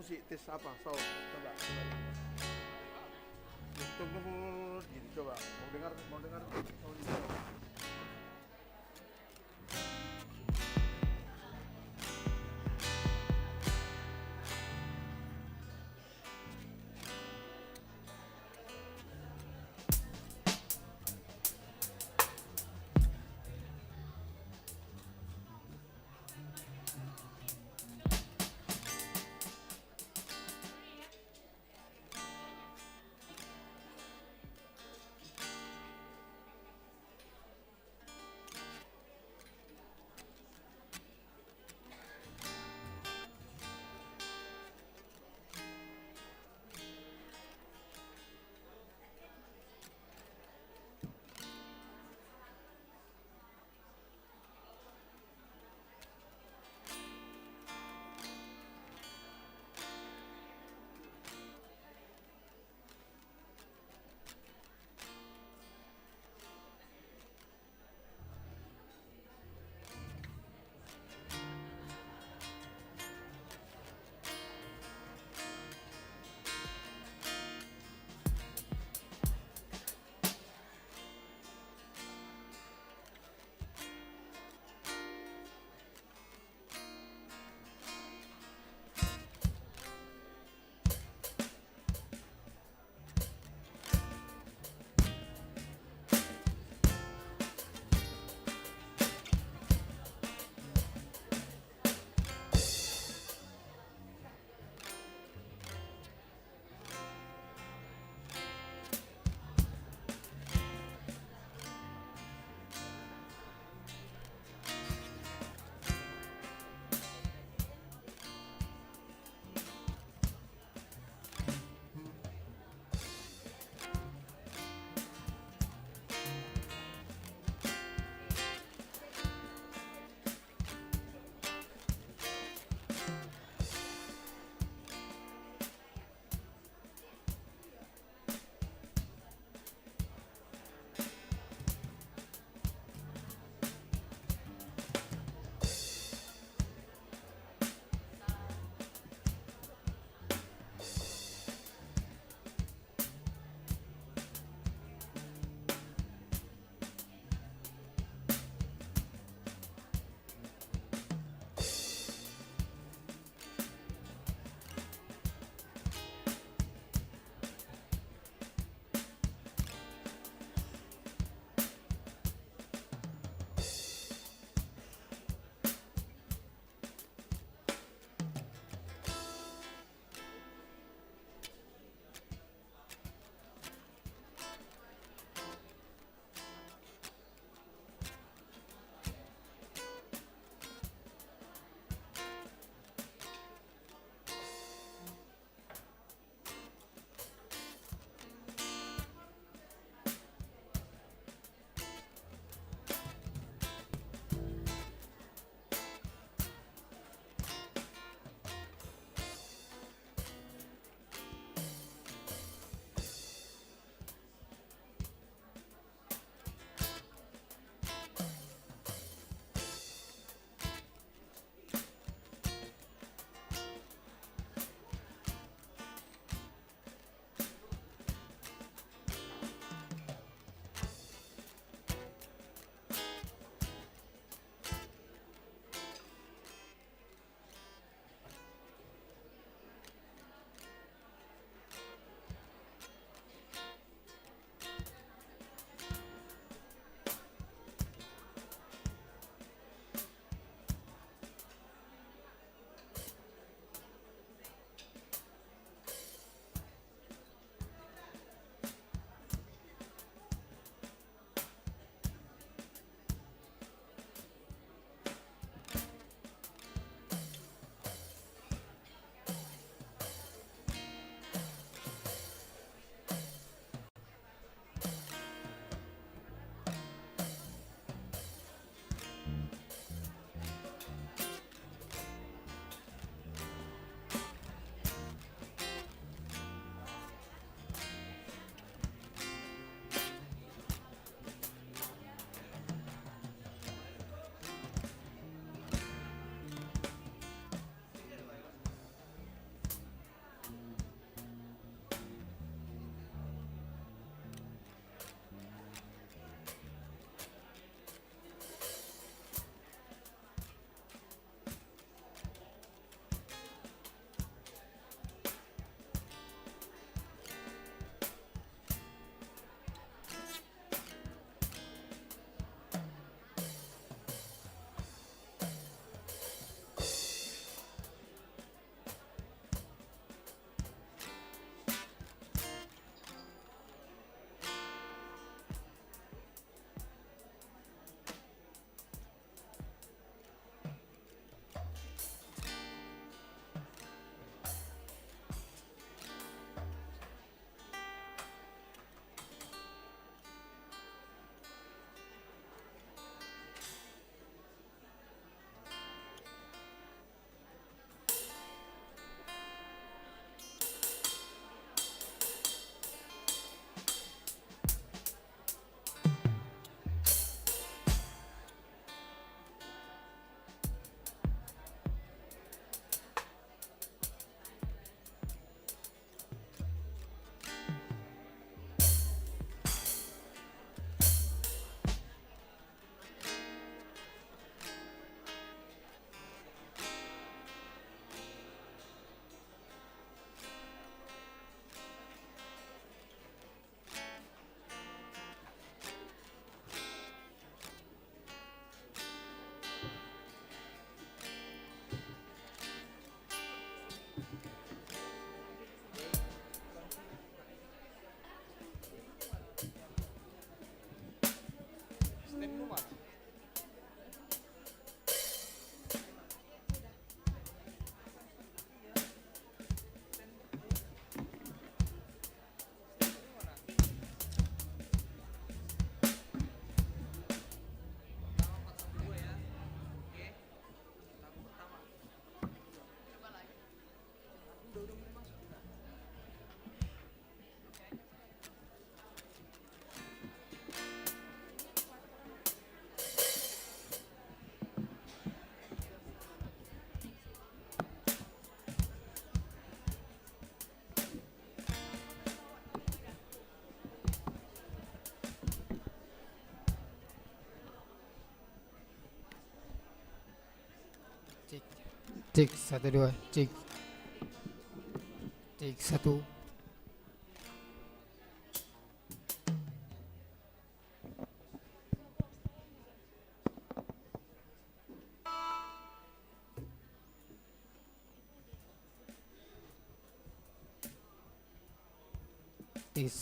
mesti tes apa? Coba. Tunggu gini coba. Mau dengar soundnya. Cek 1 2 cek. Cek 1. Tes.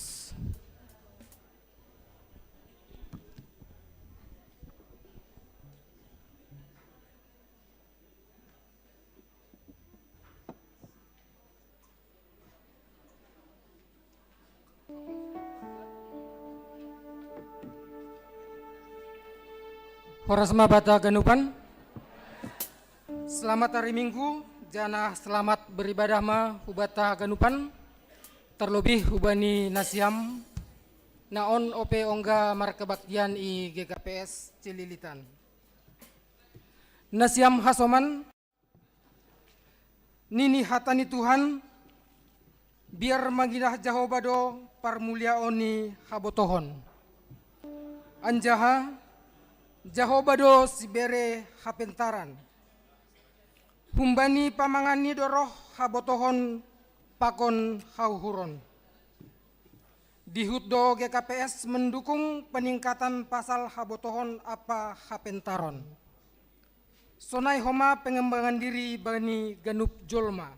Horasma Bata Ganupan. Selamat hari Minggu, jana selamat beribadah ma hubata Ganupan. Terlebih hubani nasiam naon ope ongga markebaktian i GKPS Cililitan. Nasiam hasoman nini hatani Tuhan biar magidah jahobado parmuliaoni habotohon. Anjaha jahobado sibere hapentaran. Humbani pamangani doroh habotohon pakon hauhuron. Dihutdo GKPS mendukung peningkatan pasal habotohon apa hapentaron. Sonai homa pengembangan diri bani ganup jolma.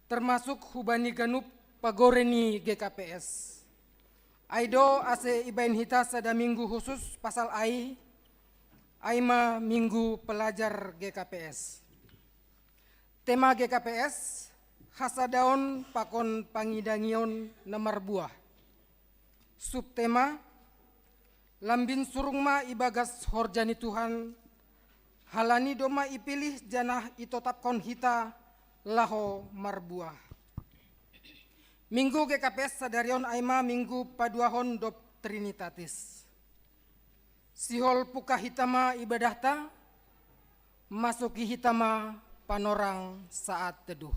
Termasuk hubani ganup pagoreni GKPS. Aido ase ibain hita sada minggu khusus pasal aima minggu pelajar GKPS. Tema GKPS hasadaon pakon pangidangion namar buah. Subtema lambin surungma ibagas horjani Tuhan. Halani doma ipilih janah itotapkon hita laho marbuah. Minggu GKPS sadarion aima minggu paduahon dop Trinitatis. Sihol puka hitama ibadahta, masuki hitama panorang saat teduh.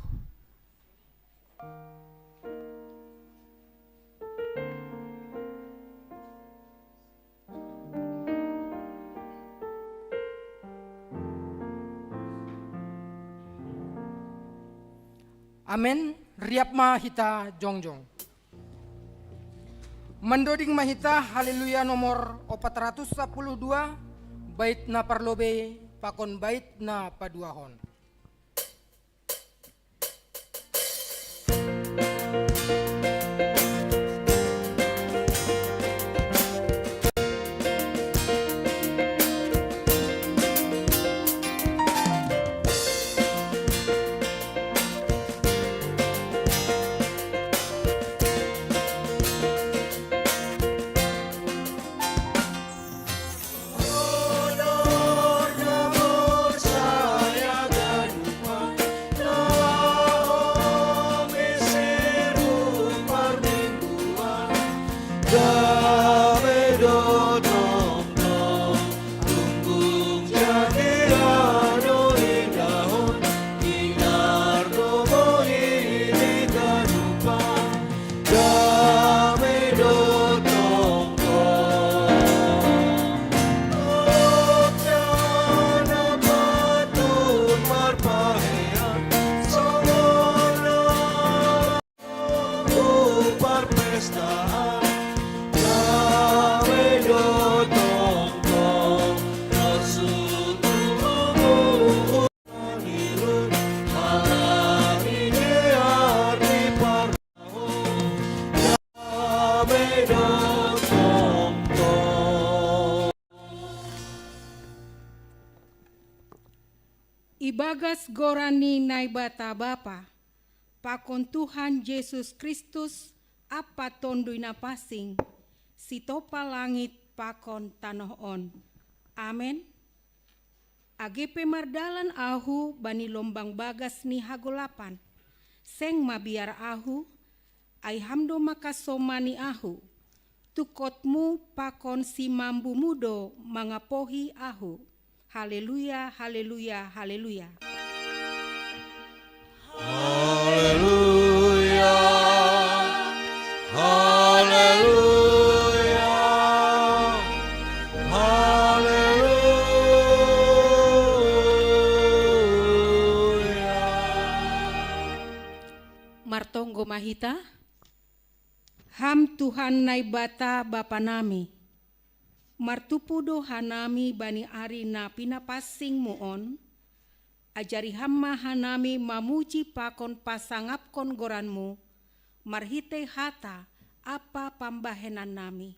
Amen, riap mahita jongjong. Mendoding mahita haleluya nomor 412 bait na parlobe pakon bait na paduahon. Ibagas gorani naibata Bapa, pakon Tuhan Yesus Kristus apa tondui napasing, sitopa langit pakon tanohon. Amen. AGP mardalan ahu bani lombang bagas ni hagolapan, seng mabiar ahu, ay hamdo makasomani ahu, tukotmu pakon si mambu mudo mangapohi ahu. Haleluya, haleluya, haleluya. Haleluya, haleluya, haleluya. Mahita. Ham Tuhan naibata Bapa nami. Martupudo hanami bani ari na pinapasing muon. Ajari hamma hanami mamuji pakon pasangapkon goranmu. Marhite hata apa pambahenan nami.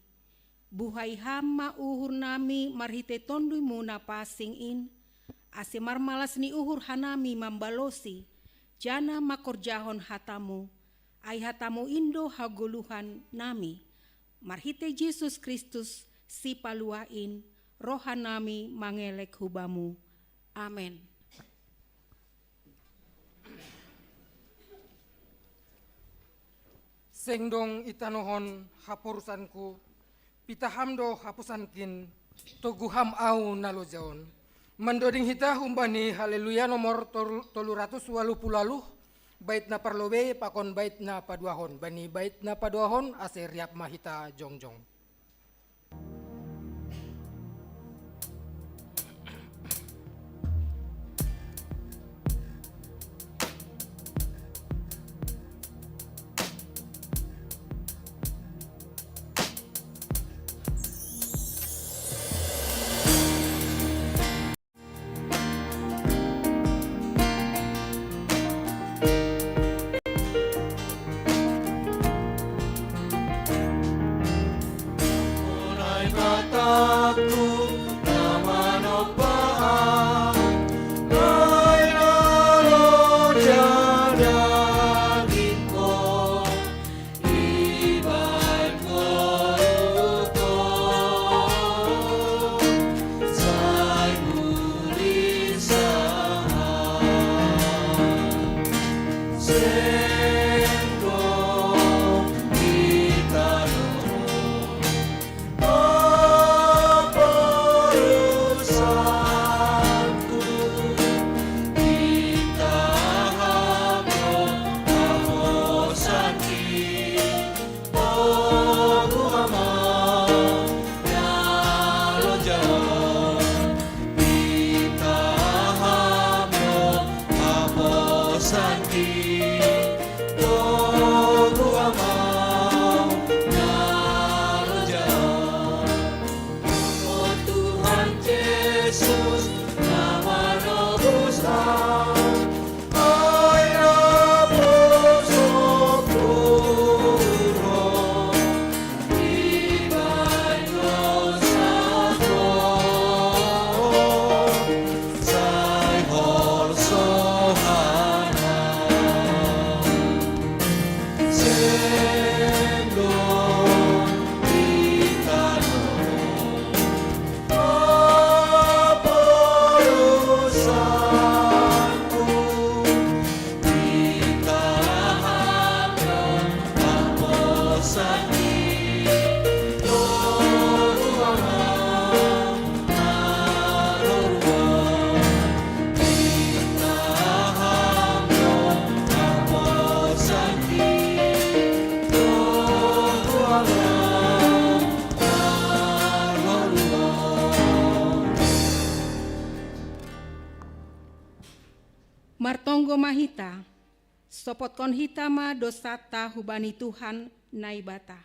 Buhay hamma uhur nami marhite tondui muna pasing in. Ase marmalas ni uhur hanami mambalosi. Jana makorjahon hatamu. Ay hatamu indo haguluhan nami. Marhite Yesus Kristus si paluain. Rohanami mangelek hubamu. Amen. Sengdong itanohon hapurusanku, pitahamdo hapusankin, toguham au nalojaon. Mendoding hita humbani haleluya nomor 380 bait na parlobe pakon bait na paduahon. Bani bait na paduahon ase riap mahita jongjong. Martonggo mahita, sopotkon hitama dosata hubani Tuhan naibata.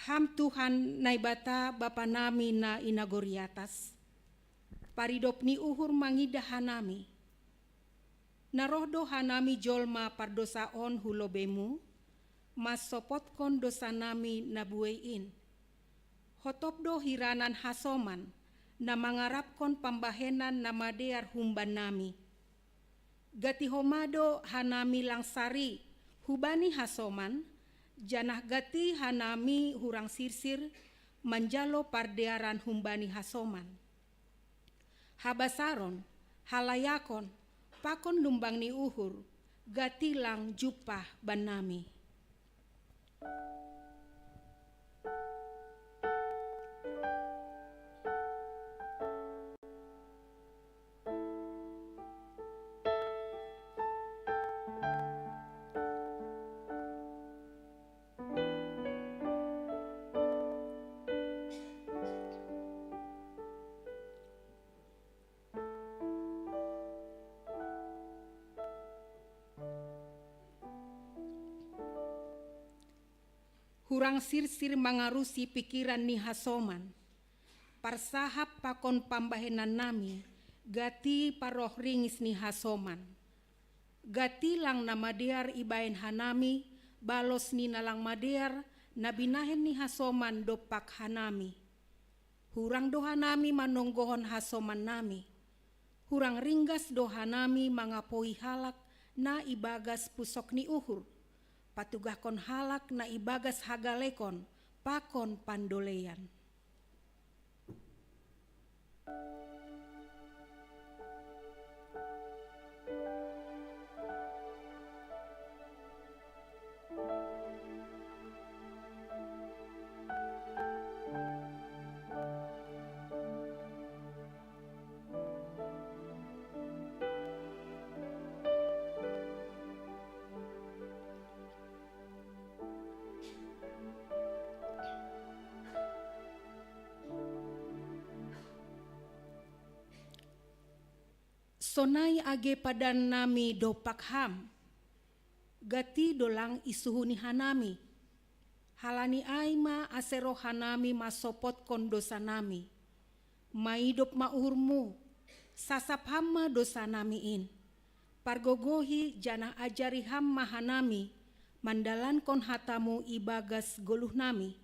Ham Tuhan naibata Bapa nami na inagoriatas. Paridop ni uhur mangida hanami. Narohdo hanami jolma pardosaon hulobemu, mas sopotkon dosa nami nabuein. Hotopdo hiranan hasoman, na mangarapkon pambahenan namadear humban nami. Gati homado hanami langsari hubani hasoman, janah gati hanami hurang sirsir manjalo pardearan humbani hasoman. Habasaron, halayakon, pakon lumbang ni uhur, gati lang jupah banami. hurang sirsir mangarusi pikiran ni hasoman. Parsahap pakon pambahenan nami, gati paroh ringis ni hasoman. Gati lang na madear ibaen hanami, balos ni nalang madear, nabinahen ni hasoman dopak hanami. Hurang doha nami manonggohon hasoman nami. Hurang ringgas doha nami mangapoi halak na ibagas pusok ni uhur. Patugahkon halak na ibagas hagalekon pakon pandolean. Sonai age padan nami dopak ham, gati dolang isuhu ni hanami. Halani aima asero hanami masopot kon dosa nami. Maidop mauhurmu, sasap hamma dosa namiin. Pargogohi jana ajari hamma hanami, mandalan kon hatamu ibagas goluh nami.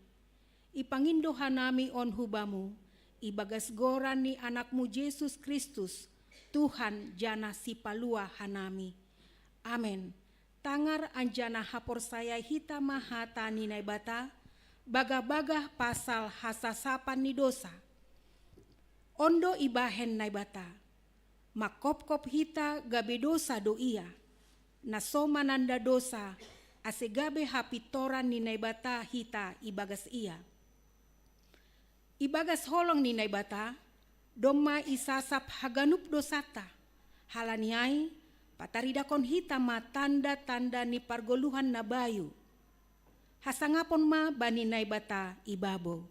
Ipangindo hanami on hubamu, ibagas goran ni anakmu Yesus Kristus, Tuhan jana si palua hanami. Amen. Tangar anjana hapor saya hita mahata ninay bata, bagah-bagah pasal hasasapan ni dosa. Ondo ibahen nay bata, makop-kop hita gabe dosa do iya, nasoma nanda dosa, asegabe hapitoran ninay bata hita ibagas iya. Ibagas holong ninay bata, doma isasap haganup dosata, halaniai pataridakon hita ma tanda-tanda ni pargoluhan na bayu. Hasangapon ma baninay bata ibabo.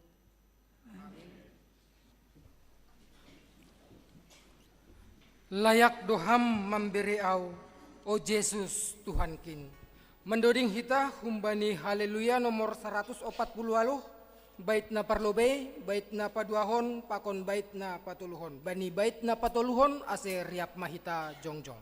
Layak doham memberiau, o Yesus Tuhankin. Mendoding hita humbani haleluya nomor 140 bait na parlobe, bait na paduahon, pakon bait na patuluhon. Bani bait na patuluhon ase riap mahita jongjong.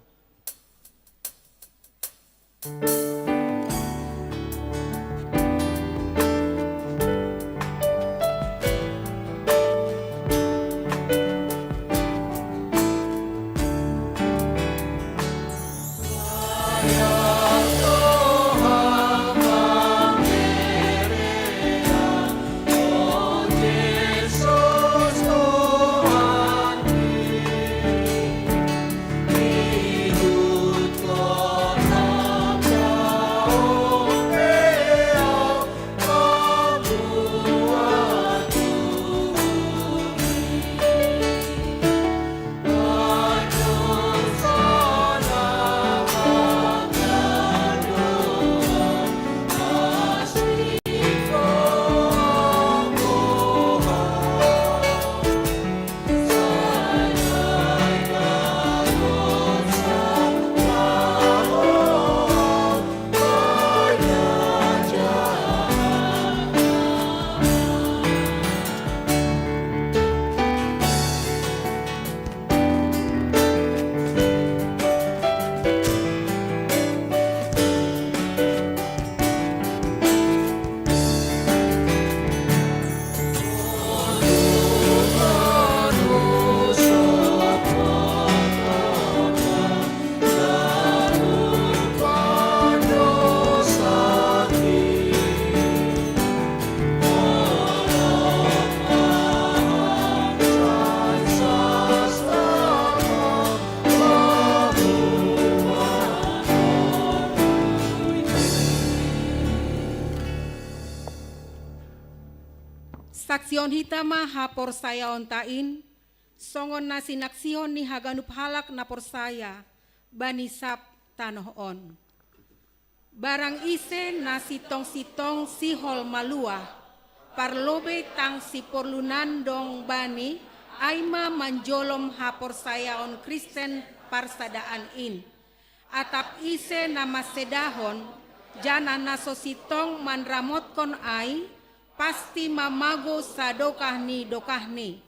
Saksion hitama hapor saya ontain, songon na sinaksion ni haganup halak na por saya, banisap tanohon. Barang ise na sitong-sitong sihol malua, parlobe tang si porlunan dong bani, aima manjolom hapor saya on Kristen parsadaan in. Atap ise na masedahon, jana naso sitong manramotkon ai, pasti mamago sa dokahni.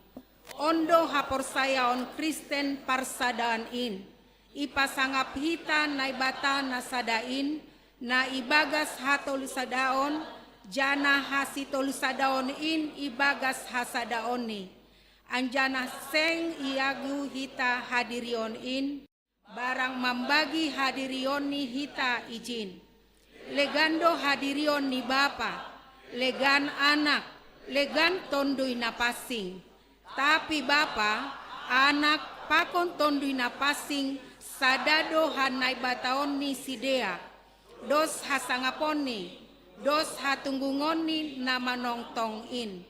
Ondo haporsayaon Kristen parsadaan in. Ipasangap hita na ibata na sadain, na ibagas hatolusadaan, jana hasitolusadaan in ibagas hasadaon ni. Anjana seng iagu hita hadirion in, barang mambagi hadirion ni hita izin. Legando hadirion ni Bapa, legan anak, legan tondoy na pasing. Tapi Bapa, anak pakon tondoy na pasing, sadado hanay bataon ni sidea. Dos hasangapon ni, dos hatunggungon ni na manongtong in.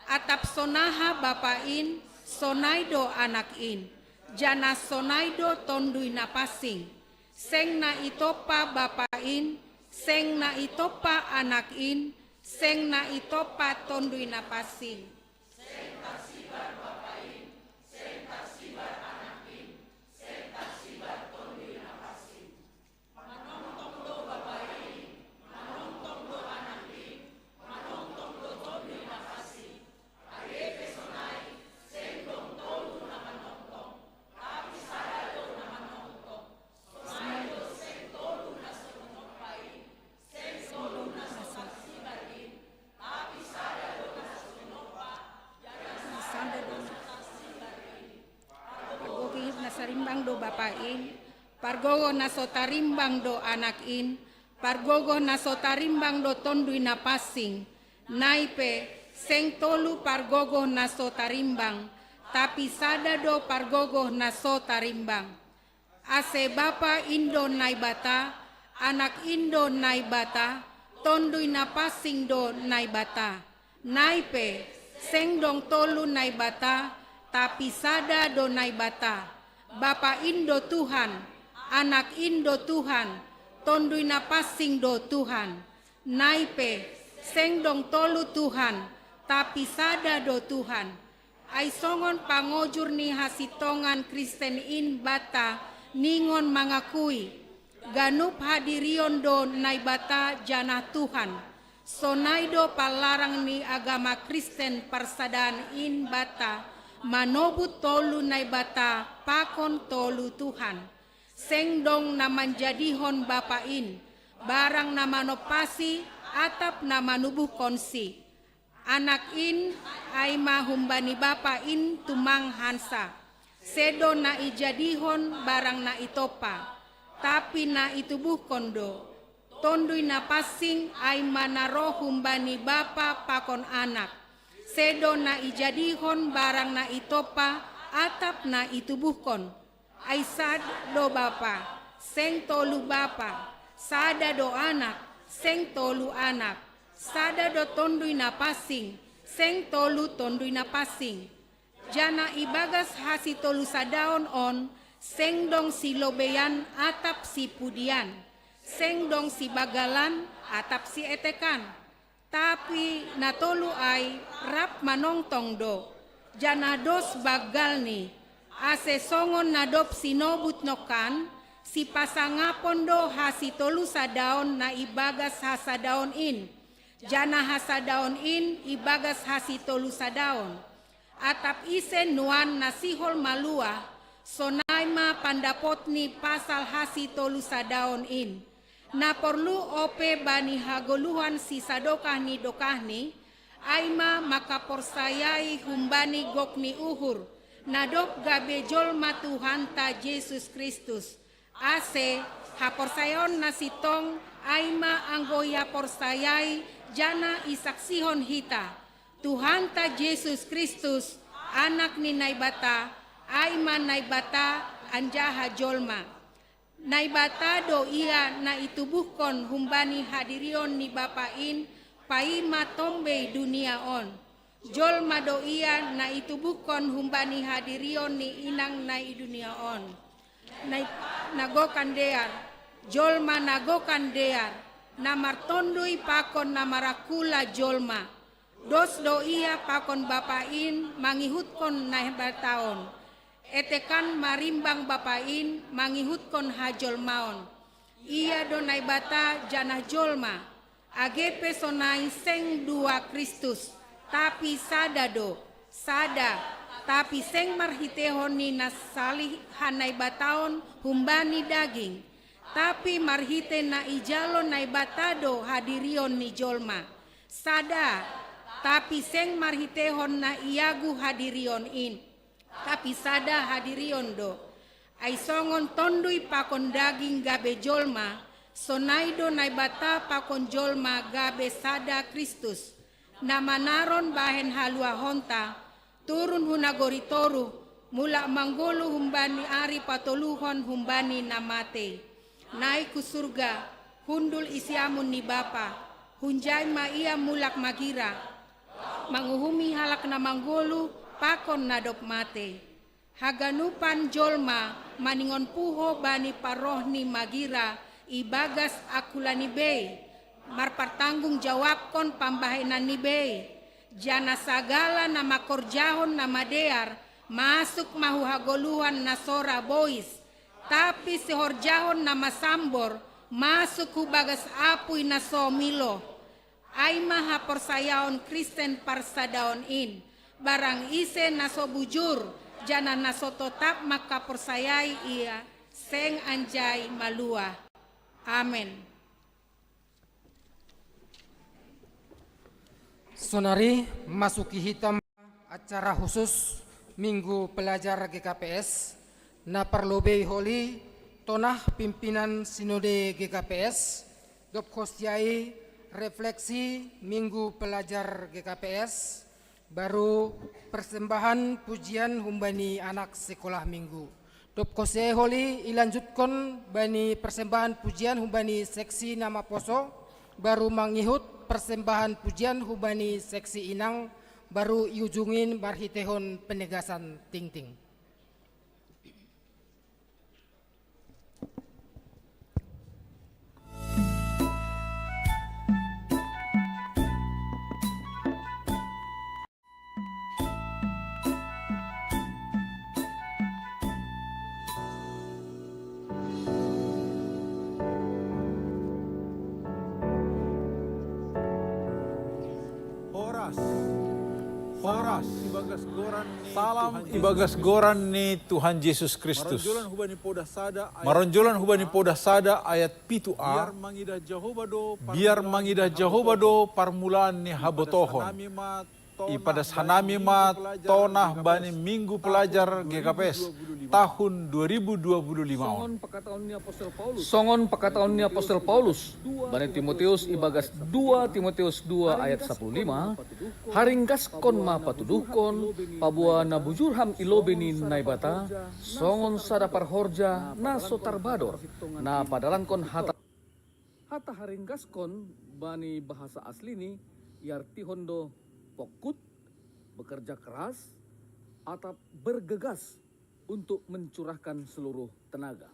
Atap sonaha bapain, sonaido anakin. Jana sonaido tondoy na pasing. Seng na itopa bapain, seng na itopa anakin, seng na itopa tondoy na pasing. Seng taksibar bapain, seng taksibar anakin, seng taksibar tondoy na pasing. Manongtong do bapain, manongtong do anakin, manongtong do tondoy na pasing. Arepe sonai, seng dong tolu na manongtong, tapi sadado na manongtong. Sonai do seng tolu na sonopain, seng tolu na sonaksibarin, tapi sadado na sonopa, jangan sadado na taksibarin. Pargogihip na sarimbang do bapain, pargogo na sotarimbang do anakin, pargogo na sotarimbang do tondoy na pasing, naipe seng tolu pargogo na sotarimbang, tapi sadado pargogo na sotarimbang. Ase Bapa indo naibata, anak indo naibata, tondoy na pasing do naibata. Naipe seng dong tolu naibata, tapi sada do naibata. Bapa indo Tuhan, anak indo Tuhan, tondoy na pasing do Tuhan. Naipe seng dong tolu Tuhan, tapi sada do Tuhan. Ay songon pangojur ni hasitongan Kristen in bata, ningon mangakui, ganup hadirion do naibata jana Tuhan. Sonaido palarang ni agama Kristen parsadaan in bata, manobut tolu naibata pakon tolu Tuhan. Seng dong na manjadihon bapain, barang na manopasi atap na manubuh konsi. Anak in ay mahumbani bapa in tumang hansa. Sedo na ijadihon barang na itopa, tapi na itubuh kondo. Tondoy na pasing ay manaro humbani bapa pakon anak. Sedo na ijadihon barang na itopa, atap na itubuh kon. Ay sad do bapa, seng tolu bapa, sada do anak, seng tolu anak. Sada do tondoy na pasing, seng tolu tondoy na pasing. Jana ibagas hasi tolu sadaon on, seng dong si lobeyan atap si pudian, seng dong si bagalan atap si etekan. Tapi na tolu ay rap manongtong do, jana dos bagal ni, ase songon nadop sinobut nokan, si pasangapon do hasi tolu sadaon na ibagas hasadaon in. Jana hasadaon in ibagas hasi tolu sadaon. Atap isen nuan nasihol malua, sonai ma pandapot ni pasal hasi tolu sadaon in. Na perlu ope bani hagoluhan si sadokahni dokahni, aima makaporsayai humbani gokni uhur, nadop gabe jolma Tuhan ta Yesus Kristus. Ase haporsayon nasitong aima anggoya porsayai jana isaksihon hita. Tuhan ta Yesus Kristus, anak ni naibata, aima naibata anjaha jolma. Naibata do ia na itubuhkon humbani hadirion ni bapain, paima tombe dunia on. Jolma do ia na itubuhkon humbani hadirion ni inang na dunia on. Nagokan dear, jolma nagokan dear, namartondoi pakon namarakula jolma. Dos do ia pakon bapain mangihutkon naibataon. Etekan marimbang bapain mangihutkon hajolmaon. Ia donai bata janah jolma. Agepe sonai seng dua Kristus. Tapi sada do. Sada. Tapi seng marhitehon ni nasalih hanai bataon humbani daging. Tapi marhite na ijalo nai batado hadirion ni jolma. Sada. Tapi seng marhitehon na iagu hadirion in. Tapi sada hadirion do. Ai songon tondui pakon daging gabe jolma, sonaido nai bata pakon jolma gabe sada Kristus. Nama naron bahen halua honta, turun hunagori toru, mula manggolu humbani ari patoluhon humbani namate. Naik ku surga, hundul isiamun ni bapa, hunjai ma ia mulak magira, manguhumi halak na manggolu pakon nadop mate. Haganupan jolma maningon puho bani parohni magira ibagas akulani bei marpartanggung jawabkon pambahenan ni bei jana sagala nama korjahon nama dear masuk mahu hagoluhan nasora bois tapi sehorjahon nama sambor masuk hubagas apui naso milo aima haporsayaon Kristen parsadaon in barang ise naso bujur jana naso tetap maka persayai ia seng anjay malua. Amin. Sonari masuki hitam acara khusus Minggu Pelajar GKPS na perlobe holi tonah pimpinan Sinode GKPS dop kostiai refleksi Minggu Pelajar GKPS baru persembahan pujian humbani anak sekolah minggu. Dop kose holi ilanjutkan bani persembahan pujian humbani seksi nama poso, baru mangihut persembahan pujian humbani seksi inang, baru iujungin marhitehon penegasan ting-ting. Horas, salam ibagas goran ni Tuhan Yesus Kristus. Maronjolan hubani podah sada ayat pitu a. Biar mangidah Jehovah do parmulaan ni habotohon. Ipadas hanami ma tonah bani Minggu Pelajar GKPS tahun 2025. Songon pakataon ni Apostol Paulus bani Timoteus ibagas 2 Timoteus 2 ayat 15 haringkas kon ma patudukon pabua na bujurham ilobeni naibata songon sada parhorja na sotarbador na padalan kon hata haringkas kon bani bahasa asli ni yarti hondo pokut, bekerja keras, atau bergegas untuk mencurahkan seluruh tenaga.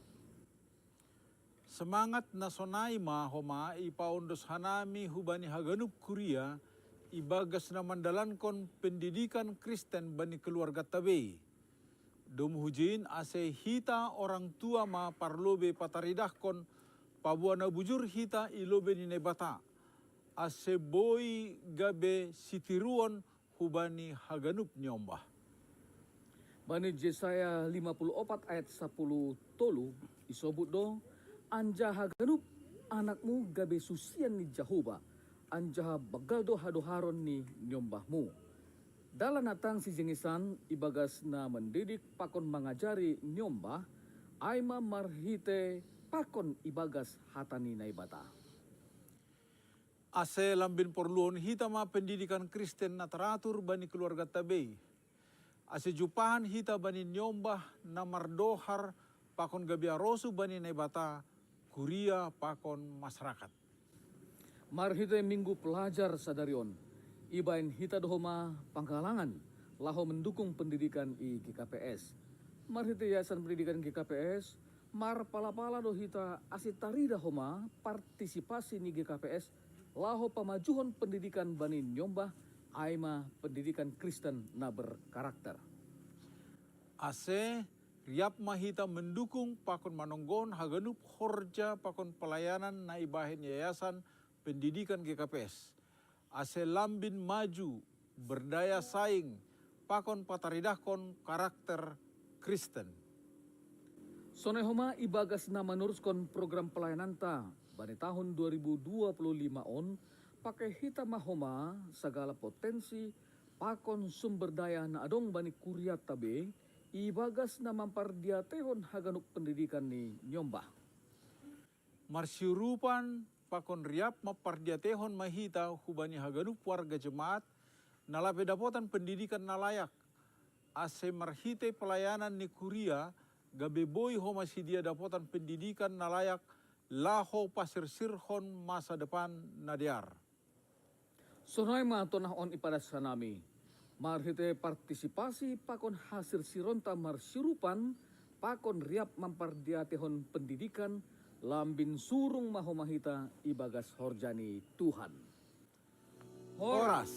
Semangat nasonai ma homa ipaundos hanami hubani haganup kuria ibagas na mandalankon pendidikan Kristen bani keluarga tabe. Dom hujin ase hita orang tua ma parlobe pataridahkon pabuana bujur hita ilobe ni nebata. Ase boy gabe sitiruan hubani haganup nyombah. Bani Yesaya 54 ayat 10 tolu isobut do anja haganup anakmu gabe susian ni Jehovah anja bagal do hadoharon ni nyombahmu. Dalam natang si jengisan ibagas na mendidik pakon mengajari nyombah aima marhite pakon ibagas hatani naibata. Ase lambin porluon hita ma pendidikan Kristen na teratur bani keluarga tabe. Ase jupahan hita bani nyombah na mardohar pakon gabiarosu bani nebata kuria pakon masyarakat. Marhite Minggu Pelajar sadarion ibain hita dohoma pangkalangan laho mendukung pendidikan i GKPS. Marhite Yayasan Pendidikan GKPS mar pala-pala do hita asitarida homa partisipasi ni GKPS laho pamajuhon pendidikan bani nyombah aima pendidikan Kristen na berkarakter. Ase riap mahita mendukung pakon manonggon haganup horja pakon pelayanan na ibahen yayasan pendidikan GKPS. Ase lambin maju, berdaya saing, pakon pataridahkon karakter Kristen. Sonehoma ibagas na manurskon program pelayanan ta bani tahun 2025 on pakai hita mahoma segala potensi pakon sumber daya na adong bani kuryat tabe ibagas na mampardiatehon haganuk pendidikan ni nyombah. Marsyurupan pakon riap mapardiatehon mahita hubani haganup warga jemaat nalape dapotan pendidikan nalayak. Ase marhite pelayanan ni kuria gabe boy ho masih dia dapotan pendidikan nalayak laho pasir sirhon masa depan nadiar. Sonai matonah on ipadas sanami. Marhite partisipasi pakon hasil sironta marsyurupan pakon riap mampardiatehon pendidikan lambin surung mahomahita ibagas horjani Tuhan. Horas.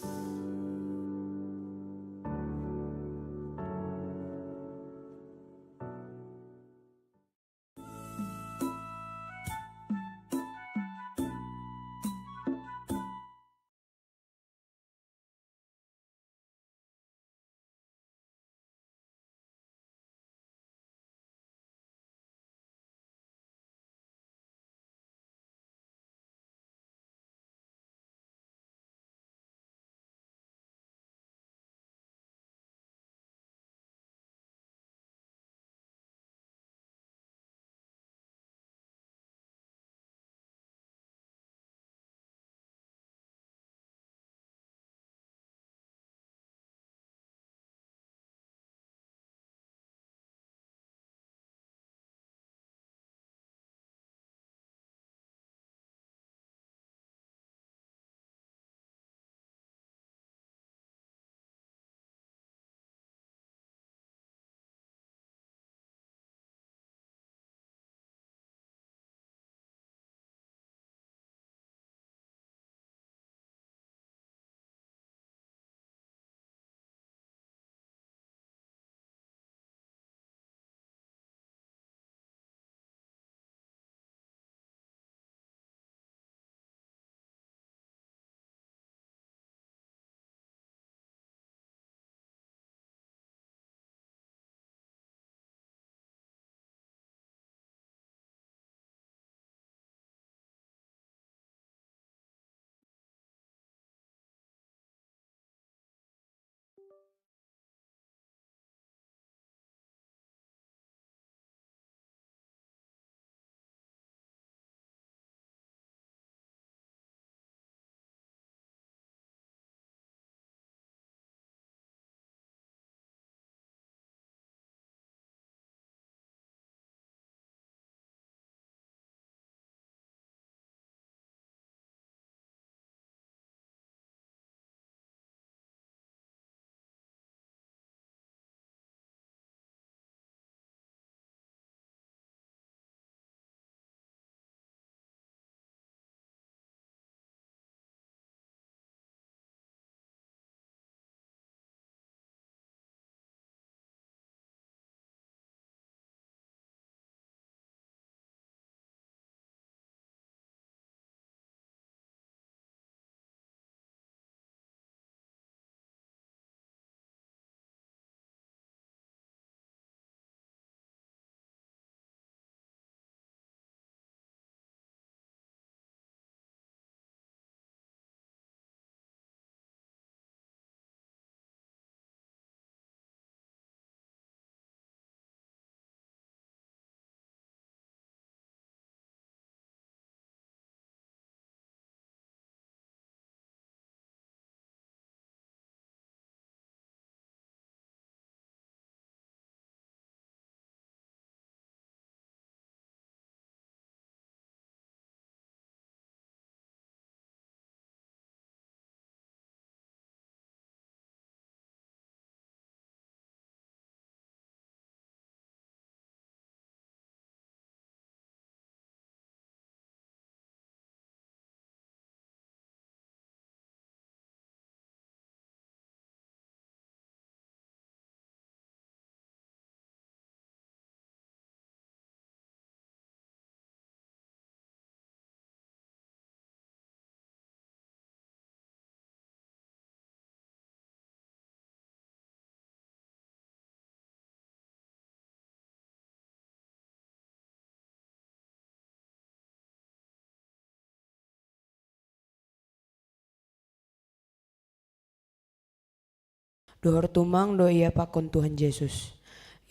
Dohor tumang do ia pakon Tuhan Yesus.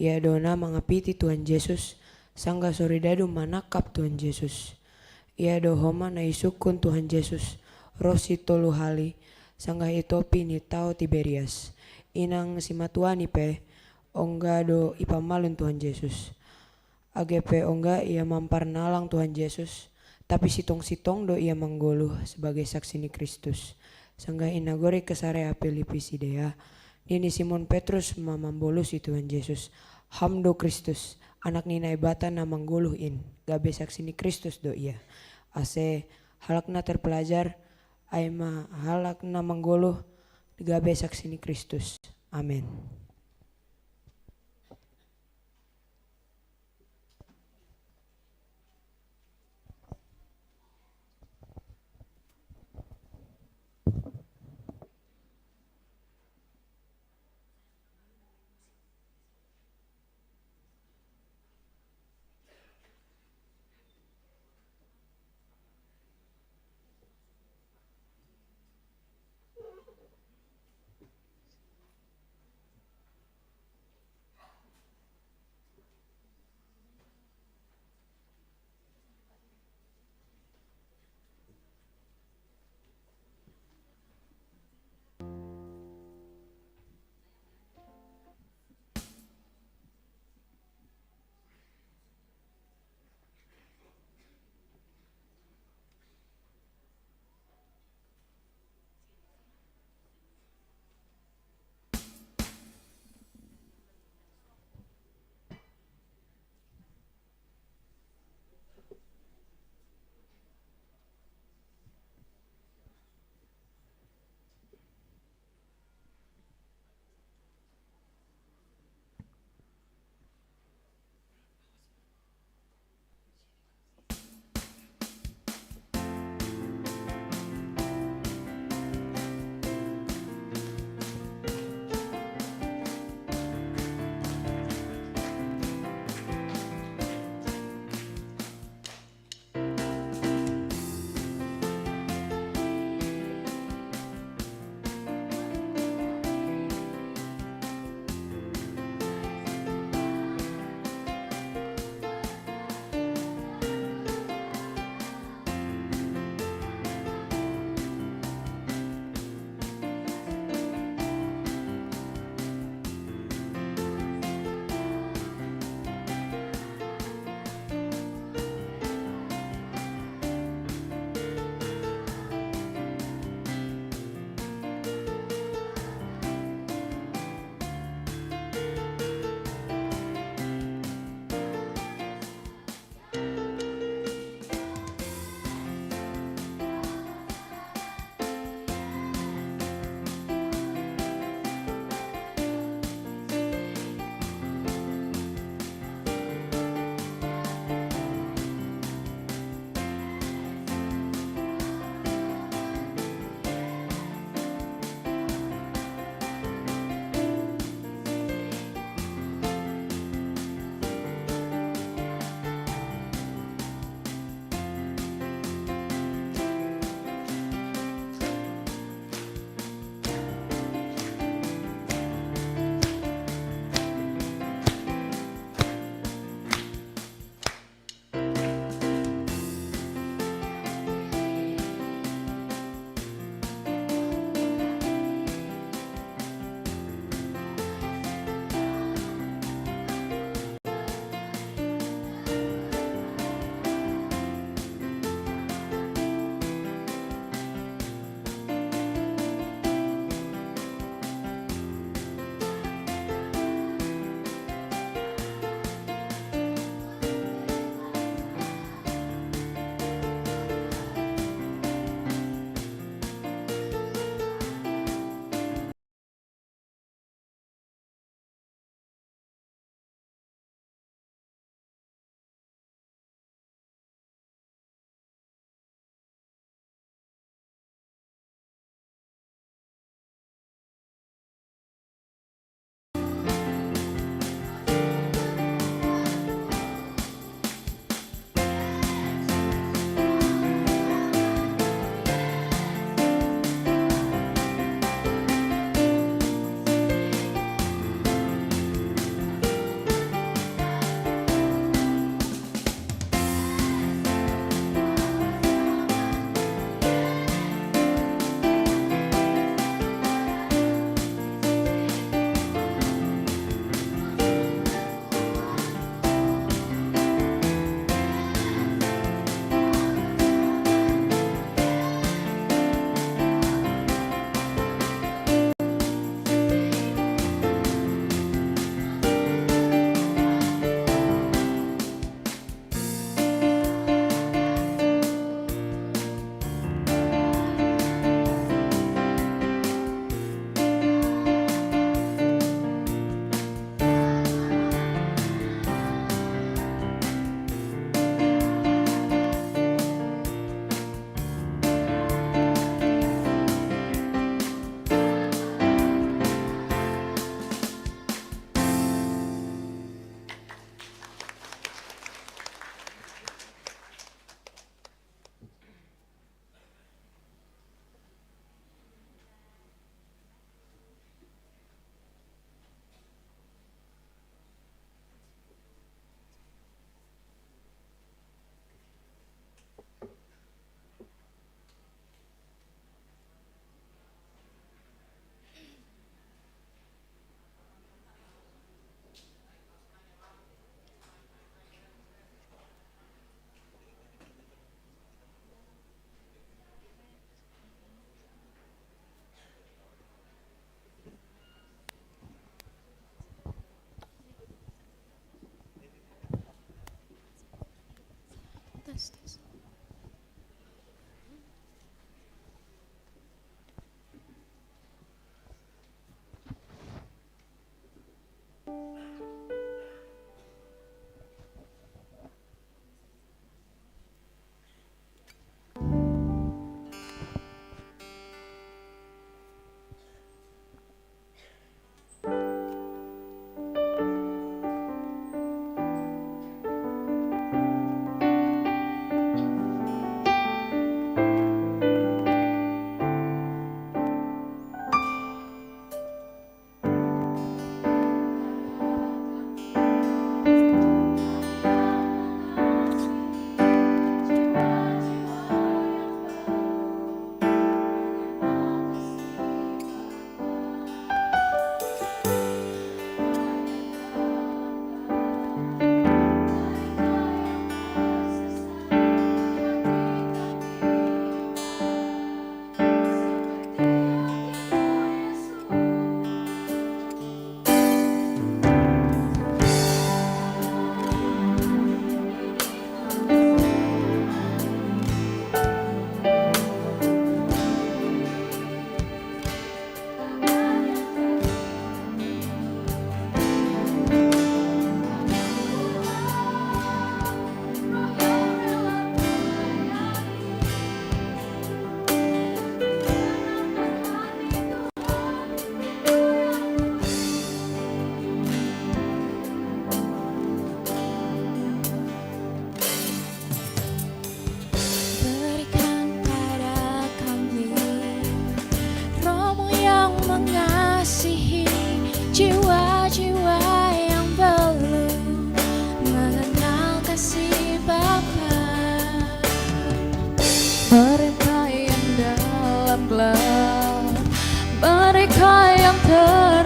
Ia dona mangapiti Tuhan Yesus, sangga soridadu manakap Tuhan Yesus. Ia dohoma na isukun Tuhan Yesus, rosi tolu hali, sangga itopi ni tao Tiberias. Inang simatuani pe, ongga do ipamalun Tuhan Yesus. AGP ongga ia mamparnalang Tuhan Yesus, tapi sitong-sitong do ia manggoluh sebagai saksi ni Kristus. Sangga inagori kesarea Filipisidea, nini Simon Petrus mamambolusi Tuhan Yesus. Hamdo Kristus, anak nina ibata na mangguluh in, gabe saksi ni Kristus do ia. Ase halakna terpelajar, aima halakna mangguluh, gabe saksi ni Kristus. Amin.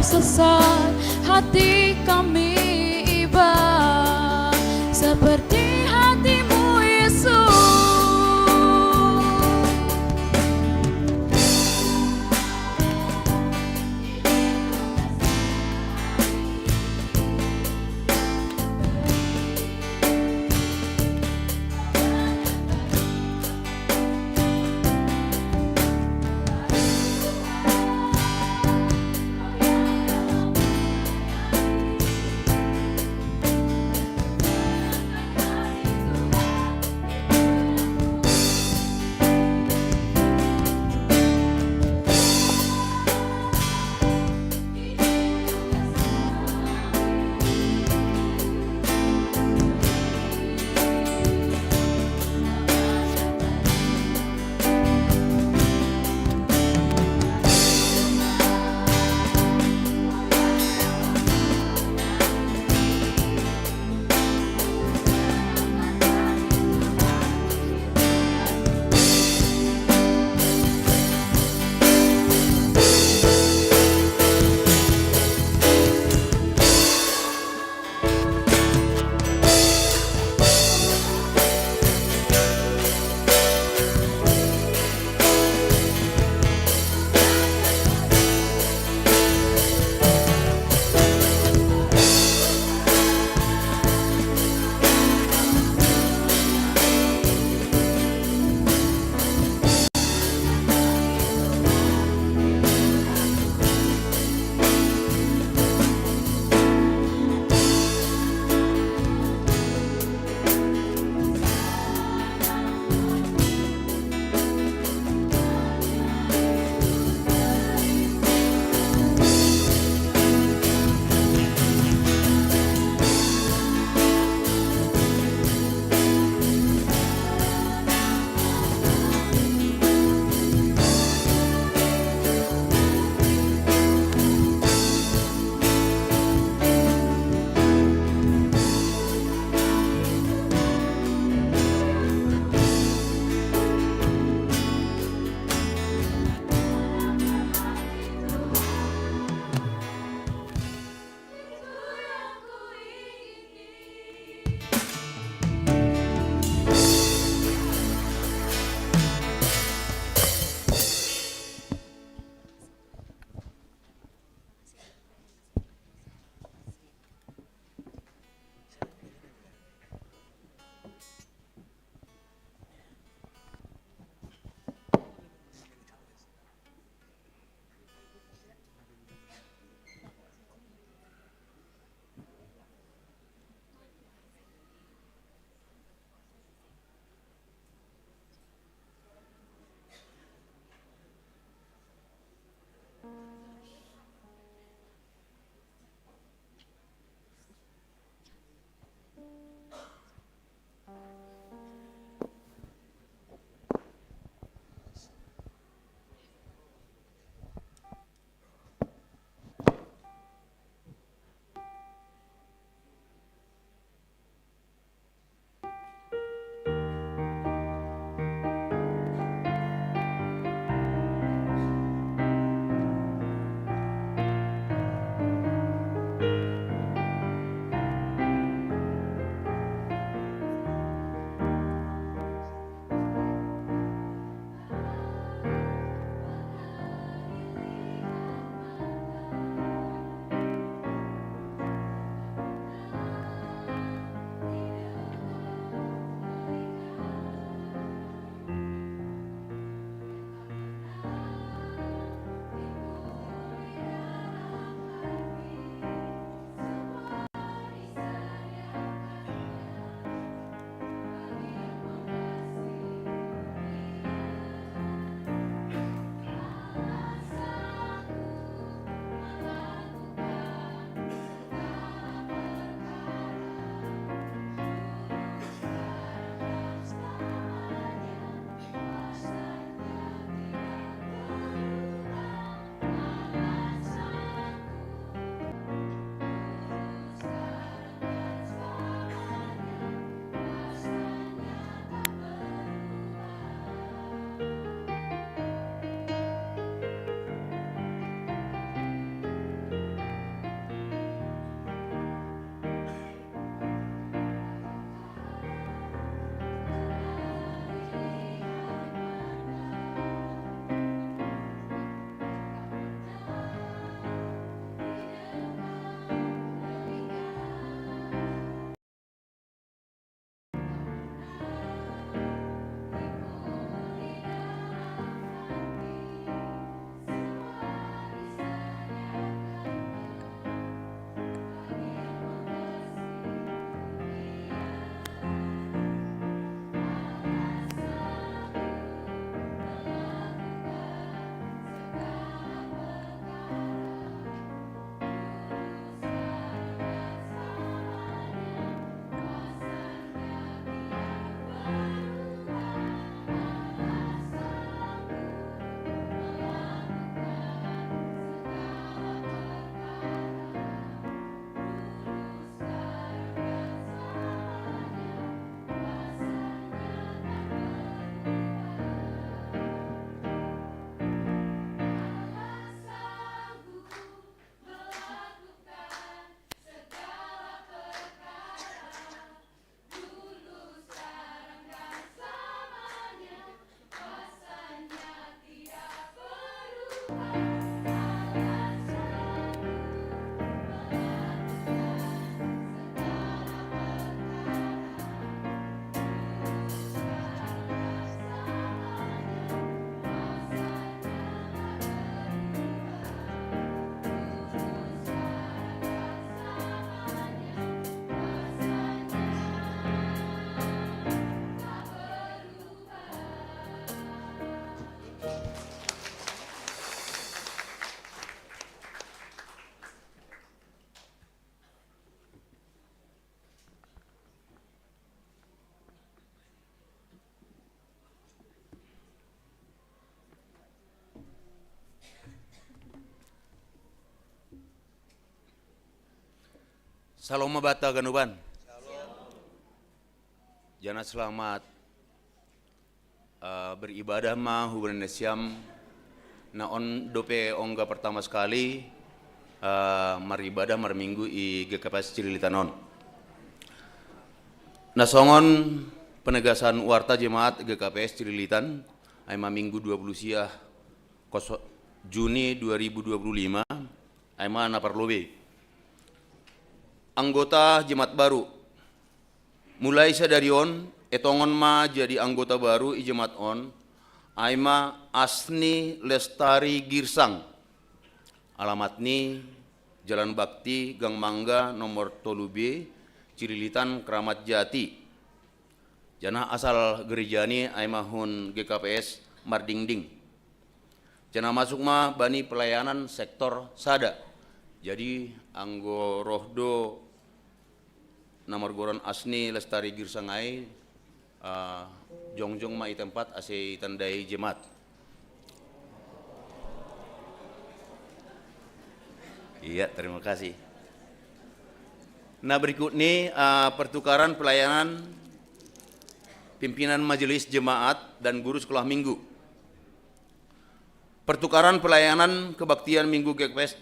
sesat, hati kami iba seperti hatimu Yesus. Salam mabata ganuban. Jana selamat beribadah ma hubungan nesiam na on dope ongga pertama sekali maribadah marminggu i GKPS Cililitan on. Nasongon penegasan warta jemaat GKPS Cililitan aima minggu 20 siah Juni 2025 aima naparlobe. Anggota jemaat baru mulai sadari on etongon ma jadi anggota baru i jemaat on aima Asni Lestari Girsang. Alamat ni Jalan Bakti Gang Mangga nomor 3B Cililitan Kramat Jati. Jana asal gerejani aimahun GKPS Mardingding. Jana masuk mah bani pelayanan sektor sada. Jadi anggo rohdo nomor goron Asni Lestari Girsangai jongjong ma i tempat ase tandai jemaat. Iya, terima kasih. Nah berikut ini pertukaran pelayanan pimpinan majelis jemaat dan guru sekolah minggu. Pertukaran pelayanan kebaktian minggu GKPS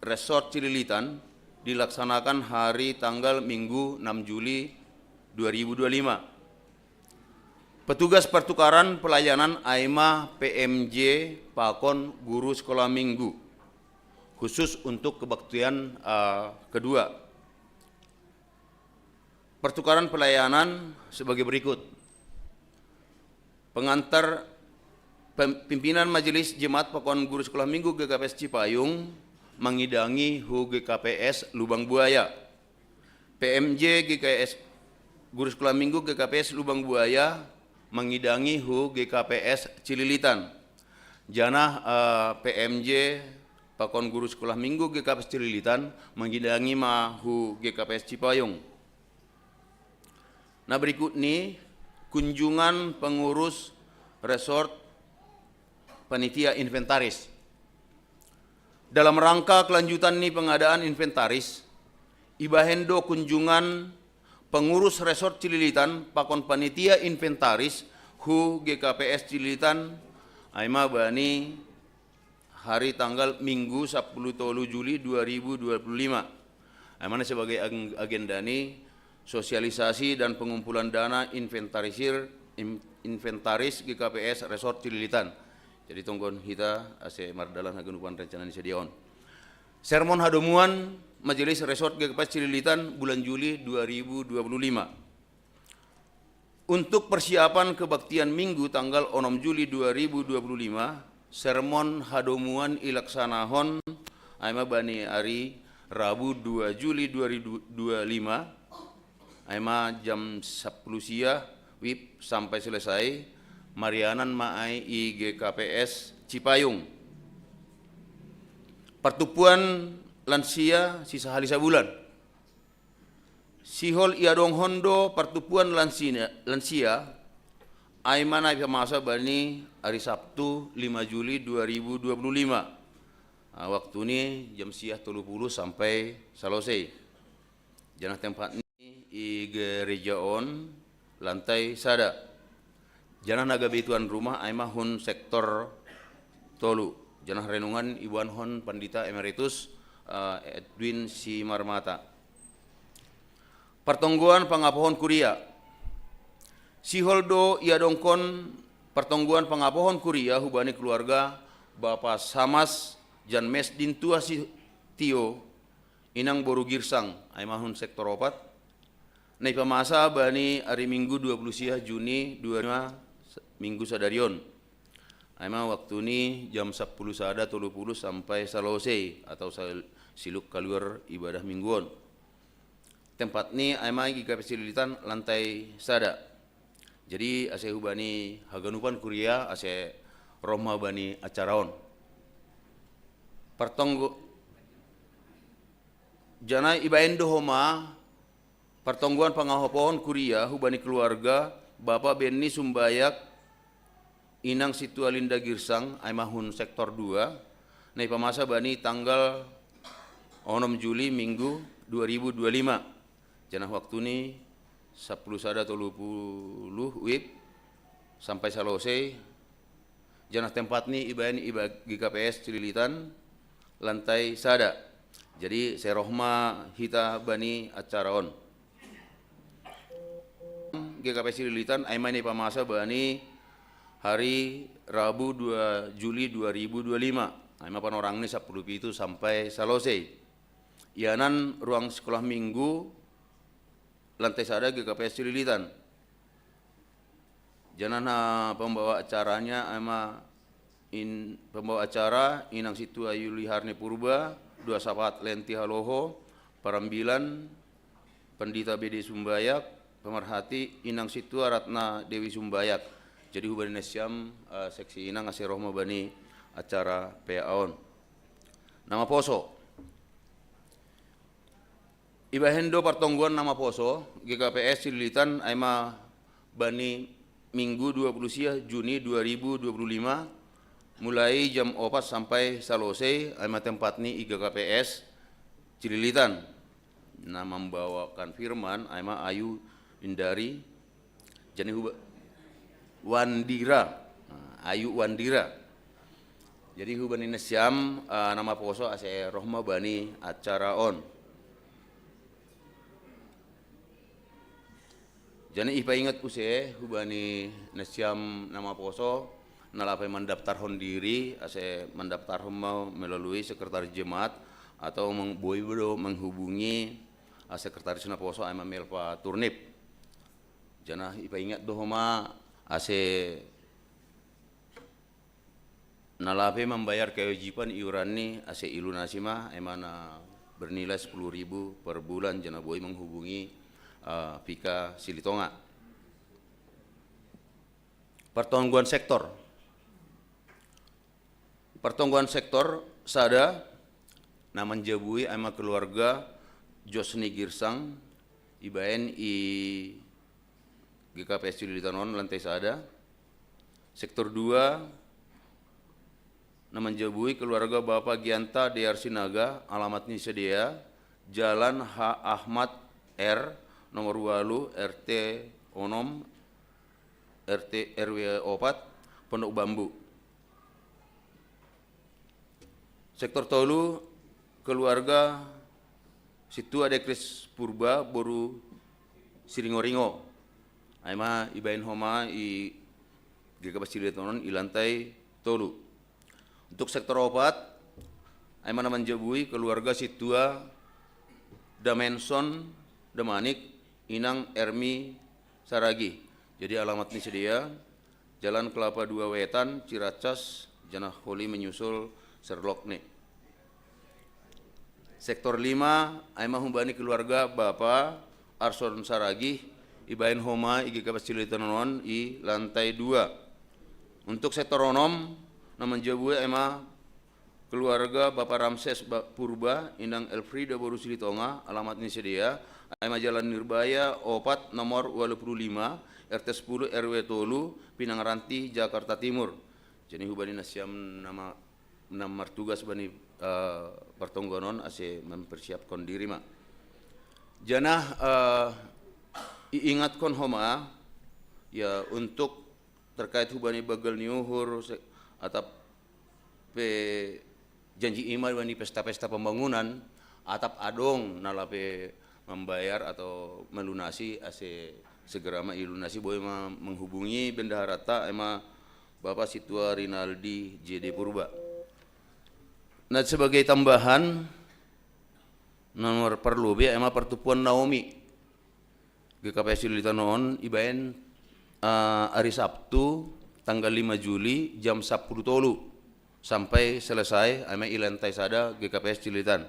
Resort Cililitan dilaksanakan hari tanggal Minggu 6 Juli 2025. Petugas pertukaran pelayanan AIMA PMJ Pakon Guru Sekolah Minggu khusus untuk kebaktian kedua. Pertukaran pelayanan sebagai berikut. Pengantar pimpinan Majelis Jemaat Pakon Guru Sekolah Minggu GKPS Cipayung mengidangi HU GKPS Lubang Buaya. PMJ GKS Guru Sekolah Minggu GKPS Lubang Buaya mengidangi HU GKPS Cililitan. Jana PMJ Pakon Guru Sekolah Minggu GKPS Cililitan mengidangi HU GKPS Cipayung. Nah berikut ini kunjungan pengurus resort panitia inventaris. Dalam rangka kelanjutan nih pengadaan inventaris, ibahendo kunjungan pengurus resort Cililitan pakon panitia inventaris HU GKPS Cililitan aima bani hari tanggal Minggu 10 Juli 2025. Aimana sebagai agenda ini sosialisasi dan pengumpulan dana inventaris GKPS Resort Cililitan. Jadi tonggon kita ase mardalan hagenupan rencana ni sediaon. Sermon hadomuan Majelis Resort GKPS Cililitan bulan Juli 2025. Untuk persiapan kebaktian Minggu tanggal 6 Juli 2025, sermon hadomuan ilaksanahon aima bani hari Rabu 2 Juli 2025. Aima jam 10 siang WIB sampai selesai Marianan Maai I GKPS Cipayung. Pertupuan lansia sisa hari sebulan. Sihol iadong hondo pertupuan lansia aima naik masa bani hari Sabtu 5 Juli 2025. Waktu ini jam siang 30 sampai selesai. Jangan tempat i gereja on lantai sada. Janah naga beituan rumah aima hun sektor tolu. Janah renungan ibuan hon pandita emeritus Edwin Simarmata. Pertongguan pangapohon kuria. Siholdo ia dongkon pertongguan pangapohon kuria hubani keluarga Bapak Samas Jan Mes Dintua si Tio inang boru girsang aima hun sektor opat. Nai pamasa bani hari Minggu 20 siah Juni 25 Minggu sadarion. Aima waktu ini jam 10 sada 30 sampai selesai atau siluk keluar ibadah mingguan. Tempat ini aima GKPS Cililitan lantai sada. Jadi ase hubani haganupan kuria ase Roma bani acaraon. Pertonggo jana ibaendo homa pertongguan pangahopohon kuria hubani keluarga Bapak Benny Sumbayak Inang Situalinda Girsang aimahun sektor 2 nai pamasa bani tanggal 6 Juli Minggu 2025. Janah waktu ini 10 sada 30 WIB sampai selesai. Janah tempat ni ibain GKPS Cililitan lantai sada. Jadi serohma hita bani acaraon. GKPS Cililitan aimani pamasa bani hari Rabu 2 Juli 2025. Aima panorang ni 10 itu sampai selesai. Ianan ruang sekolah minggu lantai sada GKPS Cililitan. Janana pembawa acaranya ama pembawa acara inang situ Ayuli Harni Purba, dua sahabat Lenti Haloho, Parambilan, Pendita BD Sumbayak, pemerhati inang situ Ratna Dewi Sumbayak. Jadi hubani nesiam seksi inang asih rohma bani acara PAON. Nama poso. Ibahendo pertongguan nama poso GKPS Cililitan aima bani Minggu 20 Juni 2025 mulai jam 4 sampai selesai aima tempat ni GKPS Cililitan. Nah membawakan firman aima Ayu Indari jani Wandira Ayu Wandira. Jadi hubani nesiam nama poso ase rohma bani acara on. Jadi ipa ingat use hubani nesiam nama poso nalapai mendaftar diri ase mendaftar mau melalui sekretaris jemaat atau menghubungi sekretaris na poso ama melpa turnip. Jana ipa ingat dohoma ase nalapai membayar kewajiban iuran ni ase ilunasi mah emana bernilai 10.000 per bulan jana boy menghubungi Pika Silitonga. Pertanggungan sektor. Pertanggungan sektor sada naman jabui ama keluarga Josni Girsang ibaen i GKPS Cililitan lantai sada. Sektor 2 naman jabui keluarga Bapak Gianta DR Sinaga alamatnya sedia Jalan H. Ahmad R nomor 8 RT Onom RT RW 4 Pondok Bambu. Sektor tolu keluarga situ ada Kris Purba boru Siringoringo. Aima ibain homa i GKPS Cililitan i lantai tolu. Untuk sektor opat aima naman jabui keluarga situa Damenson Demanik Inang Ermi Saragi. Jadi alamat ini sedia Jalan Kelapa 2 Wetan Ciracas Janah Holi menyusul Sherlock nih. Sektor 5 aima humbani keluarga Bapak Arson Saragi ibain homa GKPS Cililitan i lantai 2. Untuk sektor onom naman jabu aima keluarga Bapak Ramses Purba Inang Elfrida Boru Silitonga alamat ini sedia aima Jalan Nirbaya Opat nomor 25 RT 10 RW Tolu Pinang Ranti Jakarta Timur. Jadi hubani nasiam nama tugas bani pertonggonon ase mempersiapkan diri mak. Janah iingatkan homa ya untuk terkait hubani bagal niuhur atau janji imal bani pesta-pesta pembangunan atap adong nalape membayar atau melunasi ase segera ma ilunasi boleh menghubungi bendaharata ema Bapak Situa Rinaldi JD Purba. Nah sebagai tambahan nomor perlu be ema pertupuan Naomi GKPS Cililitan ibaen hari Sabtu tanggal 5 Juli jam 10 tolu sampai selesai ema ilantai sada GKPS Cililitan.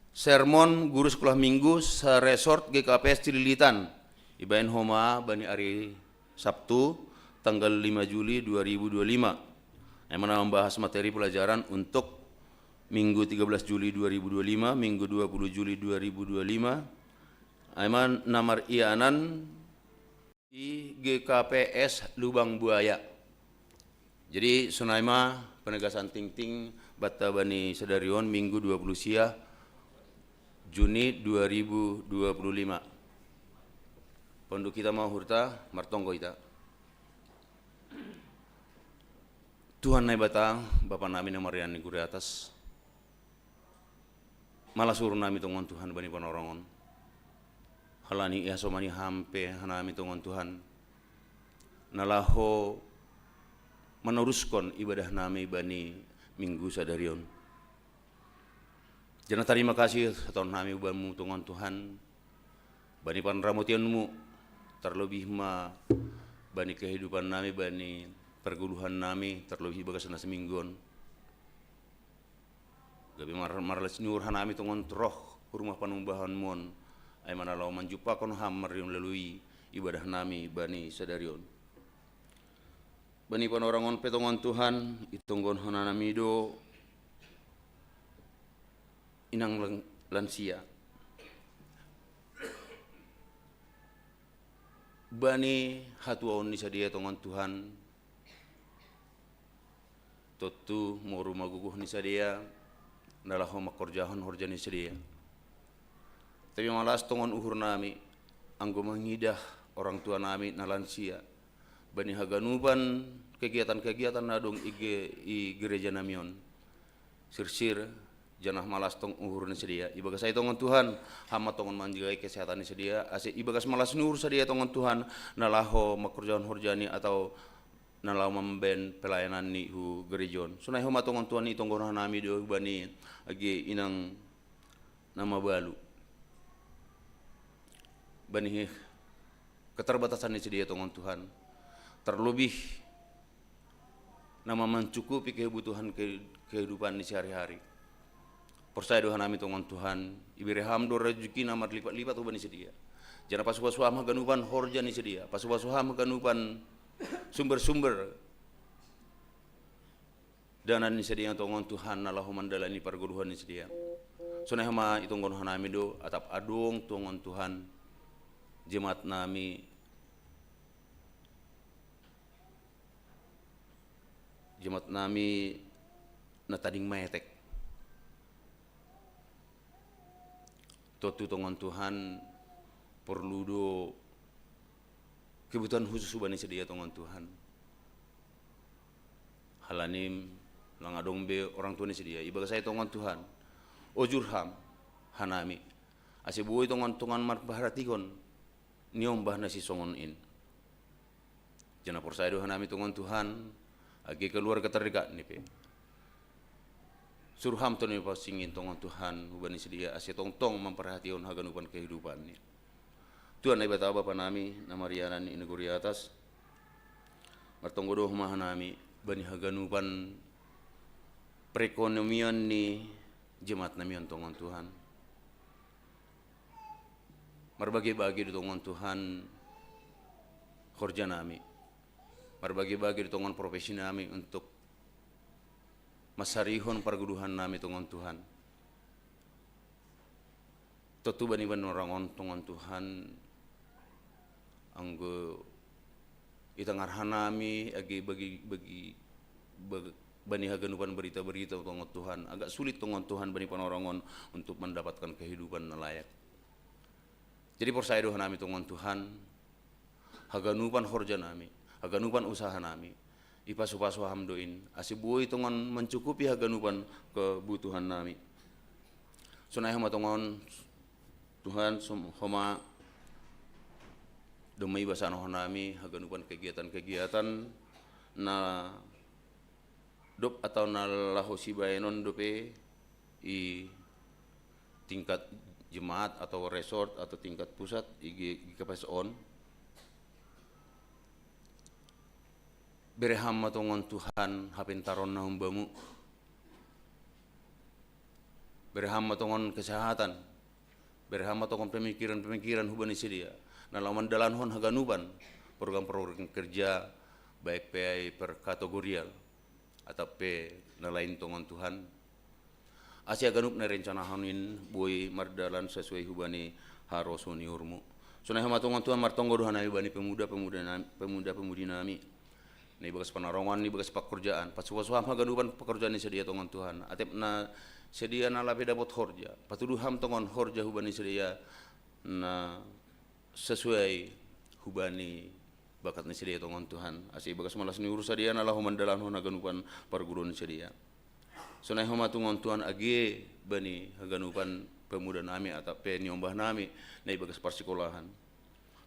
Sermon guru sekolah minggu resort GKPS Cililitan ibaen homa bani hari Sabtu tanggal 5 Juli 2025 yang mana membahas materi pelajaran untuk Minggu 13 Juli 2025, Minggu 20 Juli 2025 Aiman namar ianan di GKPS Lubang Buaya. Jadi Sunaima penegasan ting-ting Batta Bani Sedarion Minggu 20 Sia Juni 2025. Pondok kita mau hurta martonggo kita. Tuhan nai batang Bapa nami na Marian ni guri atas. Malah suruh nami tongon Tuhan bani panorongon. Halani iasomani hampe hanami tongon Tuhan. Nalaho meneruskan ibadah nami bani Minggu Sadarion. Jana terima kasih tahun nami ubanmu tongon Tuhan. Bani panramotianmu terlebih ma bani kehidupan nami bani perguluhan nami terlebih bagas na semingguan. Gabi marlas nyur hanami tongon roh rumah panumbahan mon ay manalaw manjupa kon hamar yung lalui ibadah nami bani Sadarion. Bani panorangon petongon Tuhan itunggon hanami do inang lansia. Bani hatuaon ni sadia tongon Tuhan. Totu moru maguguh ni sadia nalaho makorjahon horjani sadia. Tapi malas tongon uhur nami anggo mengidah orang tua nami na lansia. Bani haganuban kegiatan-kegiatan nadong i gereja namion. Sir janah malas tong uhur ni sadia. Ibagas ay tongon Tuhan hama tongon manjigay kesehatan ni sadia. Ase ibagas malas nur sadia tongon Tuhan nalaho makorjahon horjani atau nalau memben pelayanan ni hu gerejon. Sunai homa tongon Tuhan ni tonggon nami do bani agi inang nama balu. Bani keterbatasan ni sedia tongon Tuhan. Terlebih nama mencukupi kebutuhan kehidupan ni sehari-hari. Persaya doa nami tongon Tuhan. Ibere hamdo rezeki nama lipat-lipat tu bani sedia. Jangan pasuha maganupan horja ni sedia. Pasuha maganupan sumber-sumber dana ni sedia tongon Tuhan nalahu mandalani perguluhan ni sedia. Sunai hama itonggon hanami do atap adung tongon Tuhan jemaat nami na tading maetek. Totu tongon Tuhan perlu do kebutuhan khusus bani sedia tongon Tuhan. Halanim langadong be orang tua ni sedia. Ibaga saya tongon Tuhan. Ojurham hanami. Ase buoi tongon marbaharatigon niom bahna si songon in. Jana persaya do hanami tongon Tuhan agi keluarga terdekat ni pe. Surham to ni pasingin tongon Tuhan bani sedia ase tong memperhatikan haganupan kehidupan ni. Tuhan ay bata Bapa nami na Marianan ni Inaguri atas martonggodo humahan nami bani haganupan perekonomian ni jemaat nami tongon Tuhan. Marbagi-bagi di tongon Tuhan kerja nami. Marbagi-bagi di tongon profesi nami untuk masarihon perguduhan nami tongon Tuhan. Totu bani orangon tongon Tuhan anggo itangarhan nami agi bagi bani haganupan berita-berita tongon Tuhan agak sulit tongon Tuhan bani panorangon untuk mendapatkan kehidupan na layak. Jadi persaya doa nami tongon Tuhan haganupan horja nami, haganupan usaha nami ipasu-pasu hamdoin asibuoi tongon mencukupi haganupan kebutuhan nami. Sunai hama tongon Tuhan homa domai basano nami haganupan kegiatan-kegiatan na dop atau na lahosi bayanon dope i tingkat jemaat atau resort atau tingkat pusat igi kapas on bereham matongon Tuhan hapentaron na humbamu bereham matongon kesehatan bereham matongon pemikiran hubani sedia na lawan dalanhon haganuban program-program kerja baik PI per kategorial atau P na lain tongon Tuhan Asia ganup na rencana hanin boy mardalan sesuai hubani harosoni urmu. Sunai hamatongan Tuhan martonggo dohan nami bani pemuda-pemudi nami Ni bagas panarongan, ni bagas pekerjaan. Pasuah-suah maganupan pekerjaan ni sedia tongon Tuhan. Atep na sedia na lapi dapat horja. Patuduham tongon horja hubani sedia na sesuai hubani bakat ni sedia tongon Tuhan. Asi bagas malas ni urus sedia na lahu mandalan hona ganupan pargurun sedia. Sunai homa tongon Tuhan agi bani haganupan pemuda nami atau penyombah nami na bagas parsikolahan.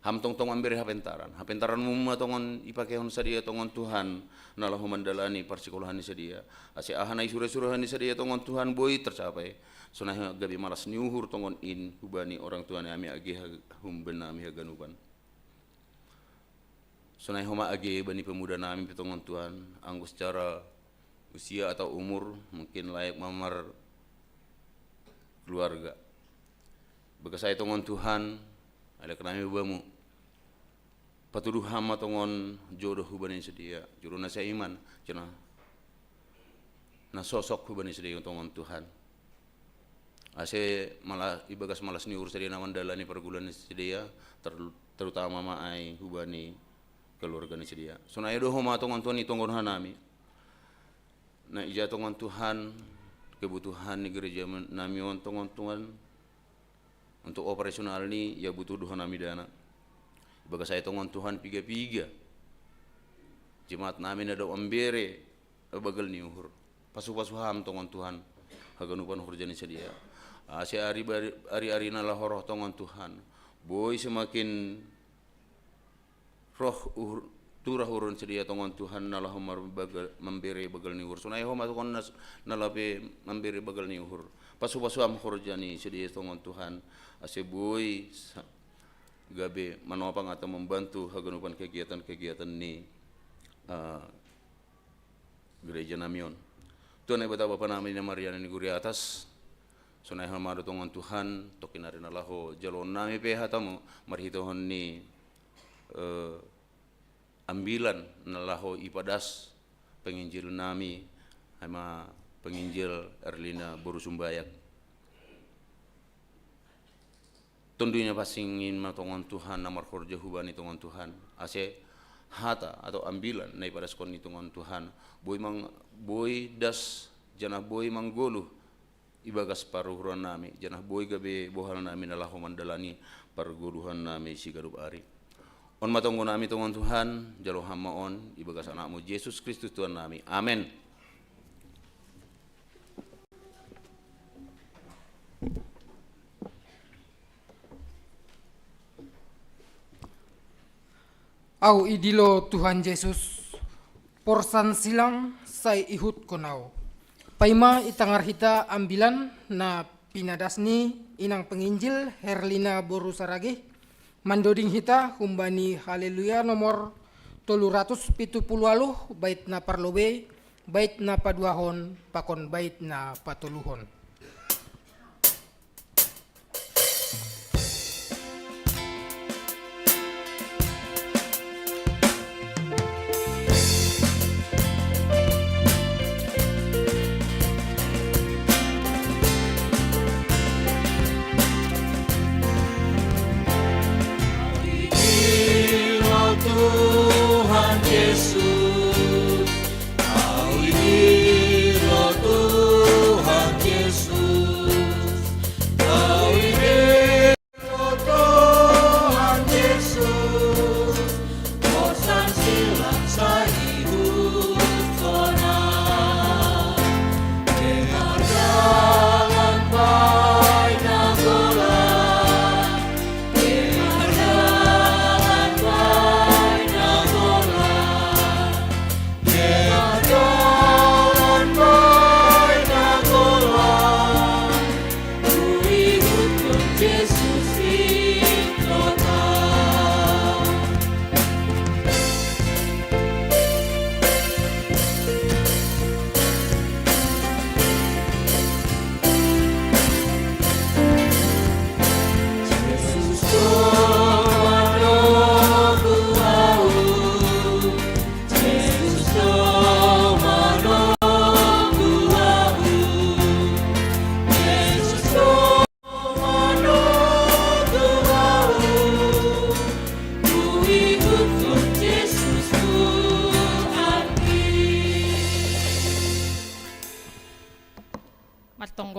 Hamtong tongon beri hapentaran mumma tongon ipakehon sadia tongon Tuhan nalahu mandalani parsikolahan ni sedia. Asi ahanai surah-surahan ni sedia tongon Tuhan boy tercapai. Sunai gabi malas niuhur tongon in hubani orang tua nami agi hum benami haganupan. Sunai homa agi bani pemuda nami petongon Tuhan anggus secara usia atau umur mungkin layak mamar keluarga. Begasai tongon Tuhan ada kenami bamu. Patuduh hama tongon jodoh hubani sedia, jodoh nasa iman, cina na sosok hubani sedia tongon Tuhan. Ase malah ibagas malas ni urus sedia namandalani pergulan sedia, terutama maai hubani keluarga ni sedia. Sunai doh hama tongon Tuhan ni tongon hanami. Na ija tongon Tuhan kebutuhan ni gereja nami on tongon Tuhan untuk operasional ni ya butuh doh nami dana. Baga saya tongon Tuhan piga-piga. Jemaat nami nada ambere bagal ni uhur. Pasu-pasuham tongon Tuhan. Haganupan hurjani sedia. Ase ari na lahoroh tongon Tuhan. Boy semakin roh turah urun sedia tongon Tuhan nalah memberi bagal ni uhur. Sunai homa tongon nalape memberi bagal ni uhur. Pasu-pasuham hurjani sedia tongon Tuhan. Ase boy gabe manopang atau membantu haganupan kegiatan-kegiatan ni gereja namion. Tuhan ay bata bapa namin na Mariana ni guri atas. Sunay hamado tongon Tuhan tokinari na laho jalon nami peha tamo marhitohon ni ambilan na laho ipadas penginjil nami ama penginjil Erlina Borusumbayak. Tundunya pasingin matongon Tuhan namar korja hubani tongon Tuhan ase hata atau ambilan nai pada skon ni tongon Tuhan boy das janah boy manggoluh ibagas paruhuran nami janah boy gabe bohal nami nalahu mandalani parguluhan nami sigarup ari on matongon nami tongon Tuhan jalo hama on ibagas anakmu Yesus Kristus Tuhan nami amin. Au idilo Tuhan Yesus, porsan silang say ihut konau. Paima itangar hita ambilan na pinadasni inang penginjil Herlina Borusarage, mandoding hita humbani haleluya nomor 370 bait na parlobe, bait na paduahon, pakon bait na patuluhon. Yesus,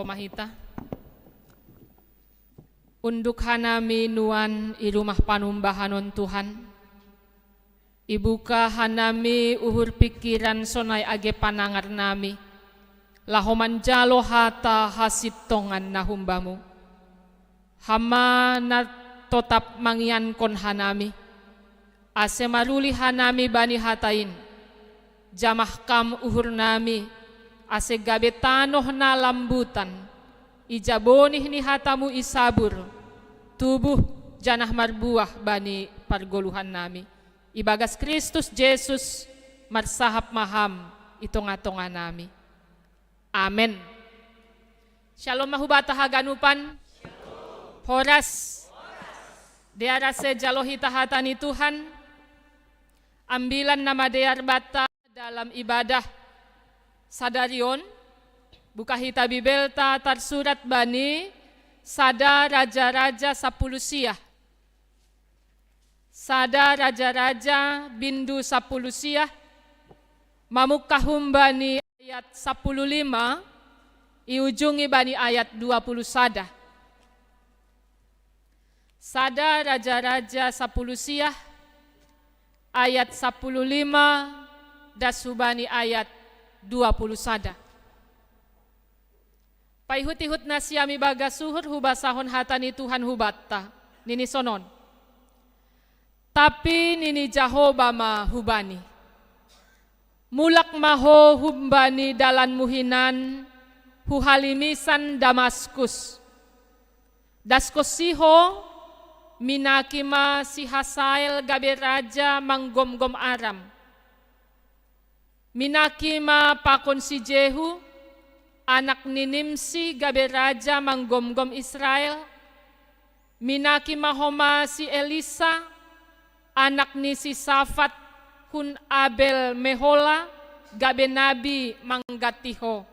mahita. Unduk hanami nuan i rumah panumbahanon Tuhan. Ibuka hanami uhur pikiran sonai age panangar nami. Lahoman jalo hata hasit tongan na humbamu. Hama na totap mangian kon hanami. Ase maruli hanami bani hatain. Jamah kam uhur nami. Ase gabe tanoh na lambutan. Ijabonih ni hatamu isabur. Tubuh janah marbuah bani pargoluhan nami. Ibagas Kristus Jesus marsahap maham itonga-tonga nami. Amen. Shalom mahubata haganupan. Horas. Diarase jalohita hatani Tuhan. Ambilan nama dear bata dalam ibadah sadarion. Buka hita bibelta tarsurat bani sada raja-raja 10 siah. Sada raja-raja bindu 10 siah. Mamukahum bani ayat 15. Iujungi bani ayat 20 sada. Sada raja-raja 10 siah. Ayat 15 dasubani ayat 20 sada. Paihut-ihut nasiami baga suhur hubasahon hatani Tuhan hubatta. Nini sonon. Tapi nini Jahoba ma hubani. Mulak maho humbani dalan muhinan huhalimisan Damaskus. Daskosiho minakima si Hasael gabe raja manggom-gom Aram. Minakima pakon si Jehu anak ni Nimsi gabe raja manggom-gom Israel. Minaki mahoma si Elisa anak ni si Safat kun Abel Mehola gabe nabi manggatiho.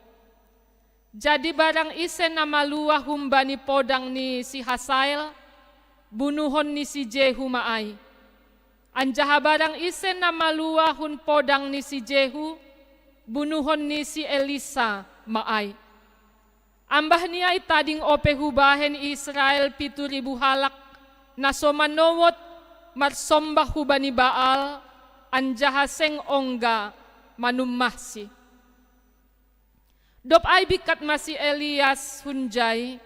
Jadi barang isen nama luah humbani podang ni si Hasael bunuhon ni si Jehu maai. Anjaha barang isen nama luah hun podang ni si Jehu bunuhon ni si Elisa maai. Ambah niay tading ope hubahen Israel 7,000 halak na somanowot marsombah hubani Baal anjahaseng ongga manumahsi. Dop ay bikat masi Elias hunjay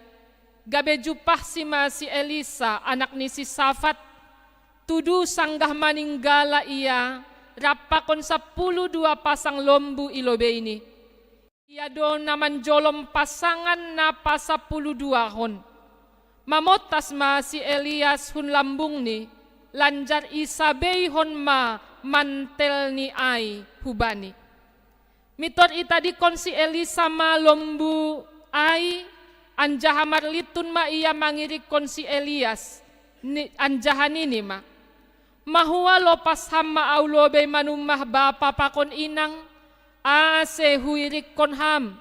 gabe jupah si masi Elisa anak ni si Safat tudu sanggah maninggala ia rapakon 12 pasang lombu ilobe ini. Ia do naman jolom pasangan na pa 12 hon. Mamotas ma si Elias hun lambung ni, lanjar isabay hon ma mantel ni ay hubani. Mitor itadi kon si Elisa ma lombu ay, anjaha marlitun ma iya mangirik kon si Elias, anjaha nini ma. Mahuwa lopas hamma aulobe manumah bapa pakon inang, ase huirik kon ham.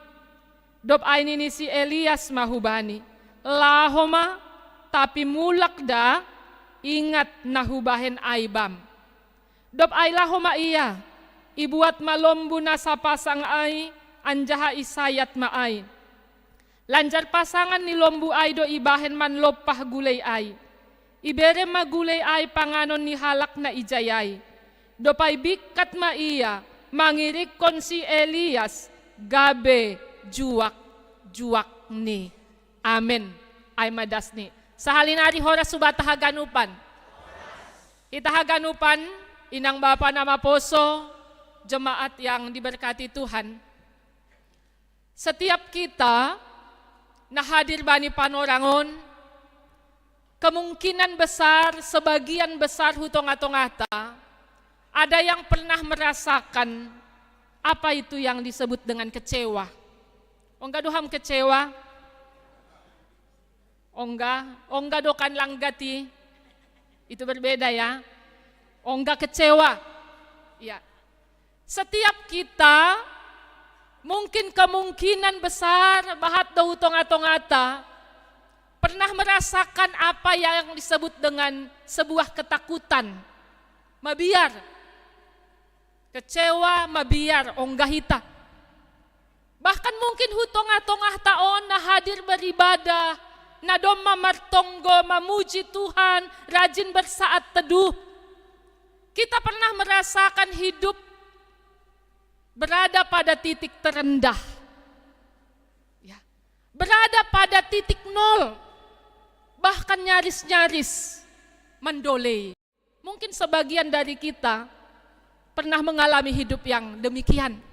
Dop ay nini si Elias mahubani. Lahoma tapi mulak da ingat nahubahen aibam. Dop ay lahoma iya. Ibuat malombu na sa pasang ay anjaha isayat maay. Lanjar pasangan ni lombu ay do ibahen man lopah gulay ay. Ibere magulay ay panganon ni halak na ijayay. Dopay bikat ma iya. Mangirik kon si Elias gabe juak ni. Amen. Ay madas ni. Sa halinari horas subata haganupan. Ita haganupan, inang bapa na maposo, jemaat yang diberkati Tuhan. Setiap kita na hadir bani panorangon, kemungkinan besar, sebagian besar hutong atong-ata, ada yang pernah merasakan apa itu yang disebut dengan kecewa. Ongga doham kecewa? Ongga dokan langgati. Itu berbeda ya. Ongga kecewa. Ya. Setiap kita mungkin kemungkinan besar bahat do hutong atong-ata pernah merasakan apa yang disebut dengan sebuah ketakutan. Mabiar. Kecewa mabiar onggah hita. Bahkan mungkin tongah taon na hadir beribadah, na doma martonggo, memuji Tuhan, rajin bersaat teduh. Kita pernah merasakan hidup berada pada titik terendah. Ya. Berada pada titik nol, bahkan nyaris-nyaris mendolei. Mungkin sebagian dari kita pernah mengalami hidup yang demikian.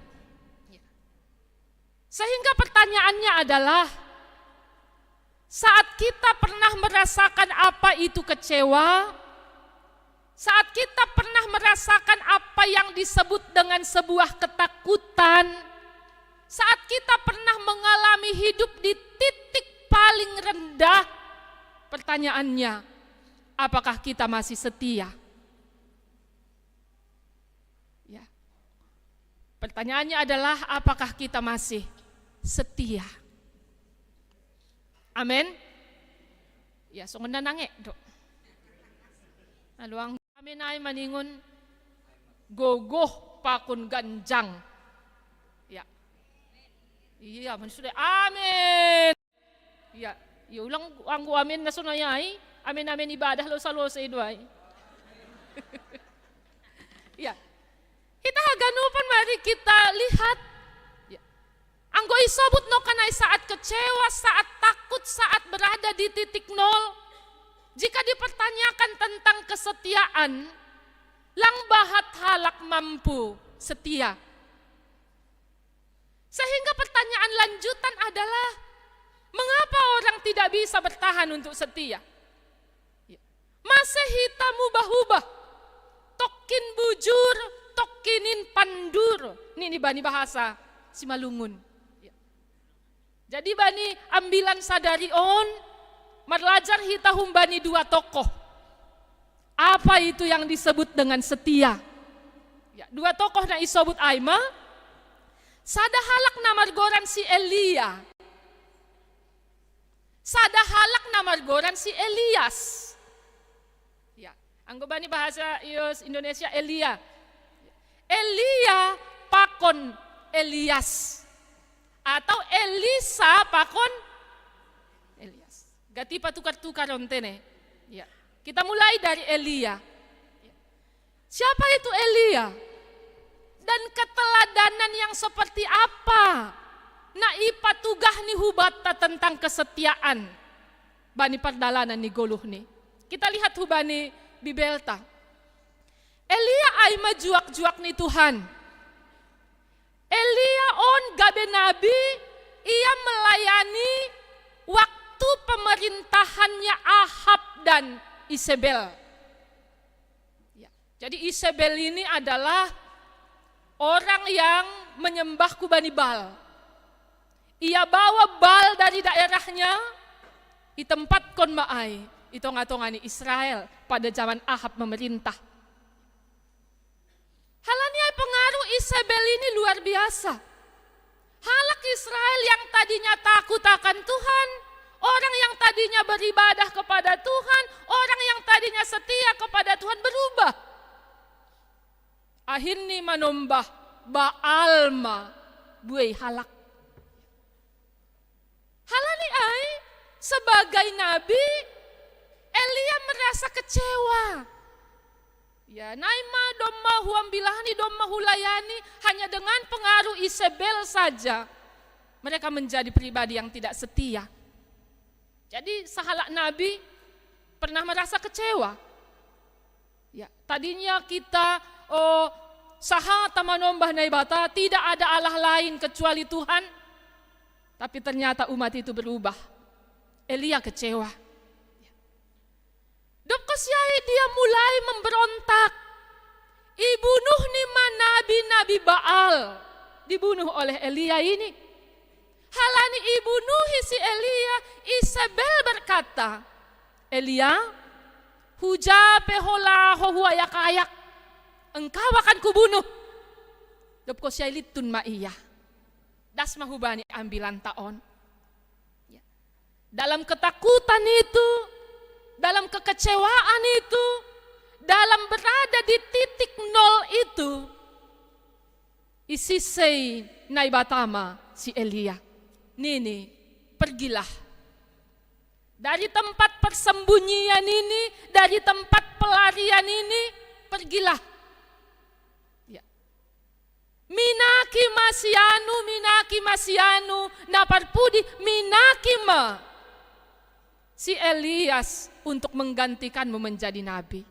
Sehingga pertanyaannya adalah, saat kita pernah merasakan apa itu kecewa, saat kita pernah merasakan apa yang disebut dengan sebuah ketakutan, saat kita pernah mengalami hidup di titik paling rendah, pertanyaannya, apakah kita masih setia? Ya. Pertanyaannya adalah, apakah kita masih setia? Amin. Ya, so nanange do. Aluang amin ay maningon gogoh pakun ganjang. Ya. Iya, sudah amin. Ya, ulang ang amin na sunaya ay. Amin ibadah lo sa lo sa idway. Ya. Kita ganupan mari kita lihat. Anggo isabut no kanay saat kecewa, saat takut, saat berada di titik nol. Jika dipertanyakan tentang kesetiaan, lang bahat halak mampu setia. Sehingga pertanyaan lanjutan adalah, mengapa orang tidak bisa bertahan untuk setia? Masih hitam ubah-ubah, tokin bujur, tokinin pandur. Ini bani bahasa Simalungun. Jadi bani ambilan sadari on, merlajar hitahum bani dua tokoh. Apa itu yang disebut dengan setia? Ya, dua tokoh na isobut aima, sada halak namargoran si Elia, sada halak namargoran si Elias. Ya, anggo bani bahasa Indonesia Elia. Elia pakon Elias. Atau Elisa pakon Elias. Gati patukar-tukar ontene. Ya. Kita mulai dari Elia. Ya. Siapa itu Elia? Dan keteladanan yang seperti apa? Na ipatugah ni hubata tentang kesetiaan. Bani perdalanan ni goluh ni. Kita lihat hubani bibelta. Elia ay majuak-juak ni Tuhan. Elia on gabe nabi, ia melayani waktu pemerintahannya Ahab dan Isabel. Ya, jadi Isabel ini adalah orang yang menyembah kubani Baal. Ia bawa Baal dari daerahnya, di tempat kon maai, itong-atongani Israel pada zaman Ahab memerintah. Halanya pengaruh Isabel ini luar biasa. Halak Israel yang tadinya takut akan Tuhan, orang yang tadinya beribadah kepada Tuhan, orang yang tadinya setia kepada Tuhan berubah. Akhirnya menombah Baalma buai halak. Halani ay sebagai nabi, Elia merasa kecewa. Ya, naima domma huambilahani domma hulayani, hanya dengan pengaruh Isabel saja mereka menjadi pribadi yang tidak setia. Jadi sahalak nabi pernah merasa kecewa. Ya, tadinya kita saha tamanombah naibata, tidak ada Allah lain kecuali Tuhan. Tapi ternyata umat itu berubah. Elia kecewa. Dokosiai dia mulai memberontak. Ibunuh nima nabi-nabi Baal. Dibunuh oleh Elia ini. Halani ibunuhi si Elia, Isabel berkata, Elia, hujape hola huayak-ayak, engkau akan kubunuh. Dokosiai litun ma iya. Das mahubani ambilan taon. Dalam ketakutan itu, dalam kekecewaan itu, dalam berada di titik nol itu, isisei naibatama si Elia, Nini, pergilah. Dari tempat persembunyian ini, dari tempat pelarian ini, pergilah. Ya. Minaki Masianu, naparpudi, minaki ma. Si Elias untuk menggantikanmu menjadi nabi.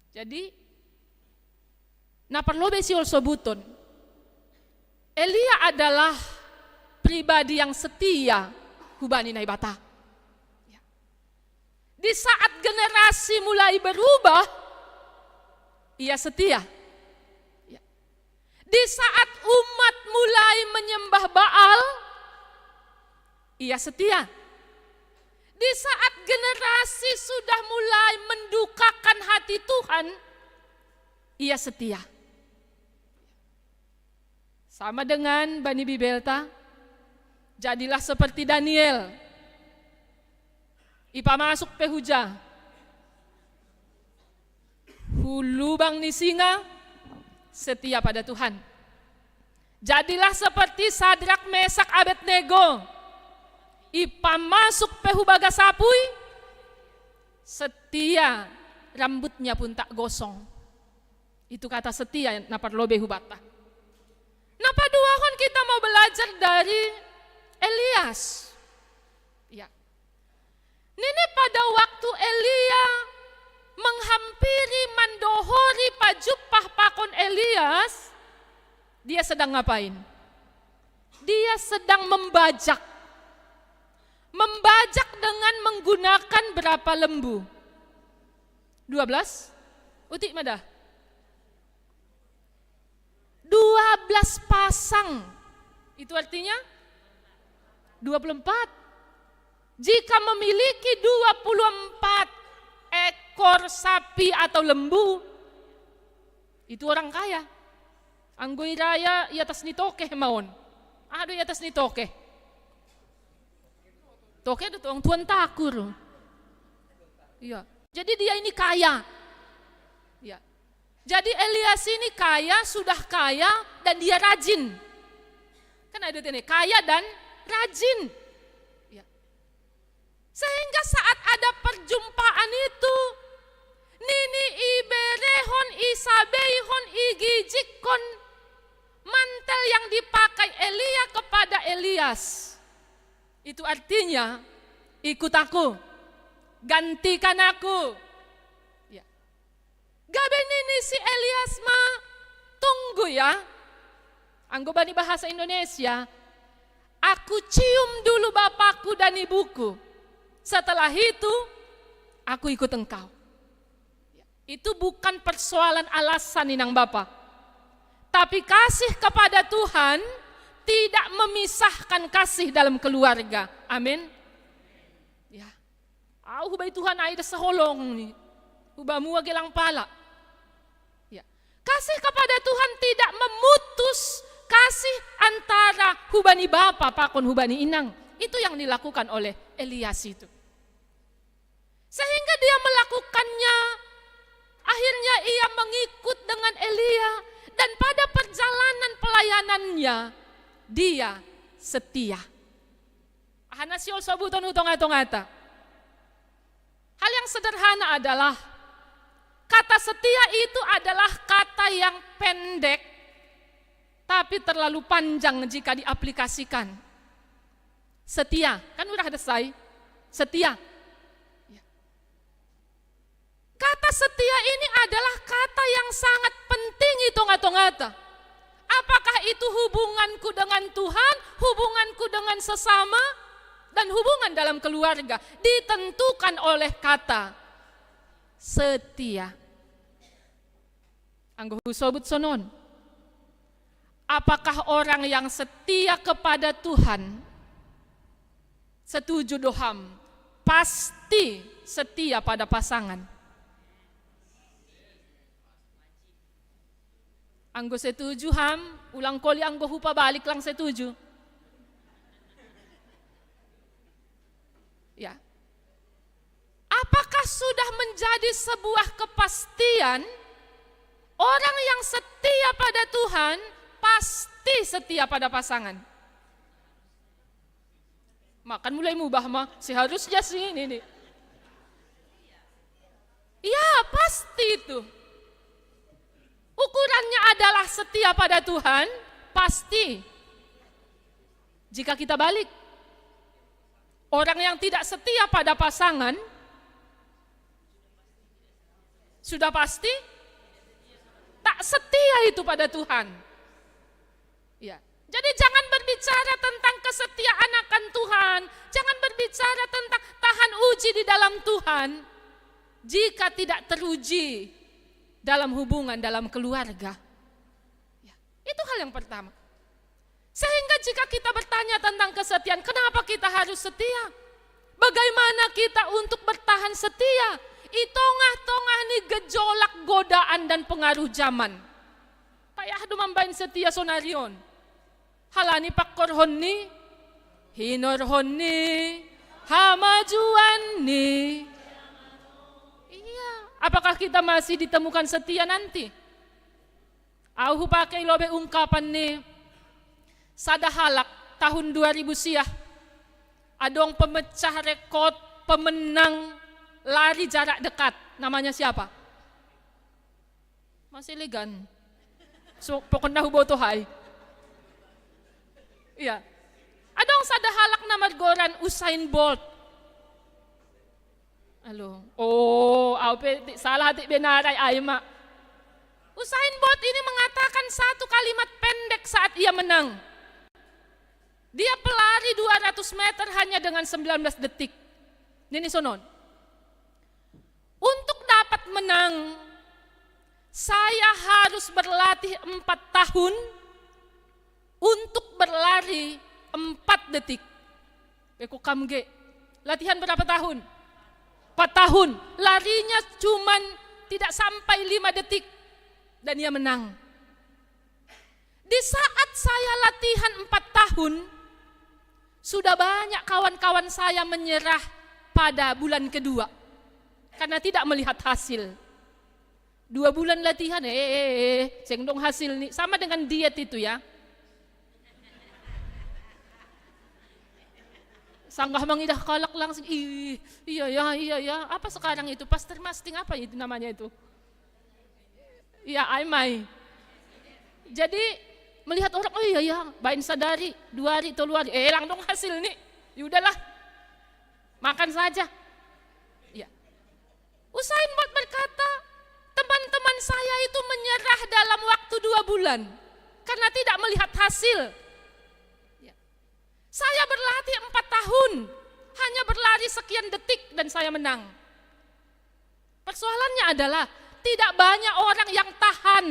Jadi, naparlobe si olsobuton. Elia adalah pribadi yang setia hubani naibata. Ya. Di saat generasi mulai berubah, ia setia. Ya. Di saat umat mulai menyembah Baal, ia setia. Di saat generasi sudah mulai mendukakan hati Tuhan, ia setia. Sama dengan Bani Bibelta, jadilah seperti Daniel. Ipa masuk pehuja. Hulubang ni singa, setia pada Tuhan. Jadilah seperti Sadrak, Mesak, Abednego. Ipa masuk pehubaga sapui, setia, rambutnya pun tak gosong. Itu kata setia naparlobe hubata. Napa duahon kita mau belajar dari Elias. Ya. Ini pada waktu Elia menghampiri mandohori pajupah pakon Elias, dia sedang ngapain? Dia sedang membajak. Membajak dengan menggunakan berapa lembu? 12? Utik madah? 12 pasang. Itu artinya 24. Jika memiliki 24 ekor sapi atau lembu, itu orang kaya. Anggoy raya i atas ni toke maon. Ado i atas ni toke. Toke itu orang tuan takur. Iya. Jadi dia ini kaya. Ya. Jadi Elias ini kaya, sudah kaya, dan dia rajin. Kan ada ini, kaya dan rajin. Ya. Sehingga saat ada perjumpaan itu, Nini iberehon isabeihon igijikon, mantel yang dipakai Elia kepada Elias. Itu artinya, ikut aku, gantikan aku. Gaben ini si Elias mah tunggu ya. Anggobani bahasa Indonesia. Aku cium dulu bapakku dan ibuku. Setelah itu aku ikut engkau. Itu bukan persoalan alasan inang bapak. Tapi kasih kepada Tuhan tidak memisahkan kasih dalam keluarga. Amin. Ya. Hubay Tuhan ada seholong nih. Hubamu agelang pala. Kasih kepada Tuhan tidak memutus kasih antara hubani bapa pakon hubani inang. Itu yang dilakukan oleh Elias itu. Sehingga dia melakukannya. Akhirnya ia mengikut dengan Elia. Dan pada perjalanan pelayanannya, dia setia. Hanasiol sabuton utong-atong-ata. Hal yang sederhana adalah kata setia itu adalah kata yang pendek, tapi terlalu panjang jika diaplikasikan. Setia, kan udah selesai. Setia. Kata setia ini adalah kata yang sangat penting hitung-hitung-ngata. Apakah itu hubunganku dengan Tuhan, hubunganku dengan sesama, dan hubungan dalam keluarga ditentukan oleh kata setia. Anggo sobut sonon. Apakah orang yang setia kepada Tuhan setuju doham pasti setia pada pasangan? Anggo setuju ham, ulang kali anggo hupa balik lang setuju. Ya. Apakah sudah menjadi sebuah kepastian orang yang setia pada Tuhan pasti pasti setia pada pasangan. Makan mulai mubah mah, seharusnya sih ini nih. Iya, pasti itu. Ukurannya adalah setia pada Tuhan, pasti. Jika kita balik, orang yang tidak setia pada pasangan, sudah pasti tak setia itu pada Tuhan. Ya. Jadi jangan berbicara tentang kesetiaan akan Tuhan, jangan berbicara tentang tahan uji di dalam Tuhan, jika tidak teruji dalam hubungan, dalam keluarga. Ya. Itu hal yang pertama. Sehingga jika kita bertanya tentang kesetiaan, kenapa kita harus setia? Bagaimana kita untuk bertahan setia? I tengah-tengah nih gejolak godaan dan pengaruh zaman. Payah dumambain setia sonarion. Halani pakkor ni, hinor ni, hamajuan ni. Iya, apakah kita masih ditemukan setia nanti? Aku pakai lobe ungkapan nih. Sadahalak tahun 2000 siah. Adong pemecah rekod pemenang lari jarak dekat. Namanya siapa? Masih legan. So, pokoknya hubo tohay. Iya. Adong sadahalak na margoran Usain Bolt. Alo. Oh, salah hati benaray ay ma. Usain Bolt ini mengatakan satu kalimat pendek saat ia menang. Dia pelari 200 meter hanya dengan 19 detik. Nini sonon. Untuk dapat menang, saya harus berlatih 4 tahun untuk berlari 4 detik. Beku kamge. Latihan berapa tahun? 4 tahun. Larinya cuman tidak sampai 5 detik. Dan ia menang. Di saat saya latihan 4 tahun, sudah banyak kawan-kawan saya menyerah pada bulan kedua. Karena tidak melihat hasil. 2 bulan latihan, sengdong hasil nih. Sama dengan diet itu ya. Sanggah mangidah kalak langsung, iya ya. Apa sekarang itu? Pastor masting apa itu namanya itu? Iya, aimai. Jadi melihat orang, oh iya ya, bain sadari, 2 hari, 3 hari, elang dong hasil nih. Yaudahlah, makan saja. Ya. Usain Bolt berkata, teman-teman saya itu menyerah dalam waktu 2 bulan karena tidak melihat hasil. Ya. Saya berlatih 4 tahun, hanya berlari sekian detik dan saya menang. Persoalannya adalah tidak banyak orang yang tahan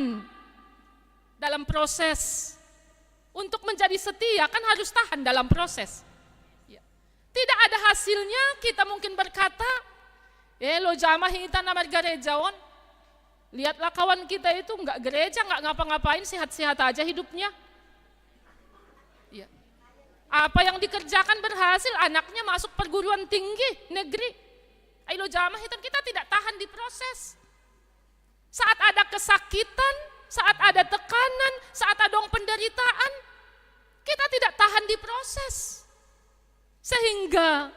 dalam proses. Untuk menjadi setia kan harus tahan dalam proses. Ya. Tidak ada hasilnya, kita mungkin berkata, lo jamah kita nama gerejawan. Lihatlah kawan kita itu enggak gereja, enggak ngapa-ngapain, sehat-sehat aja hidupnya. Ya. Apa yang dikerjakan berhasil, anaknya masuk perguruan tinggi negeri. Lo jamah itu kita tidak tahan di proses. Saat ada kesakitan, saat ada tekanan, saat ada penderitaan, kita tidak tahan di proses. Sehingga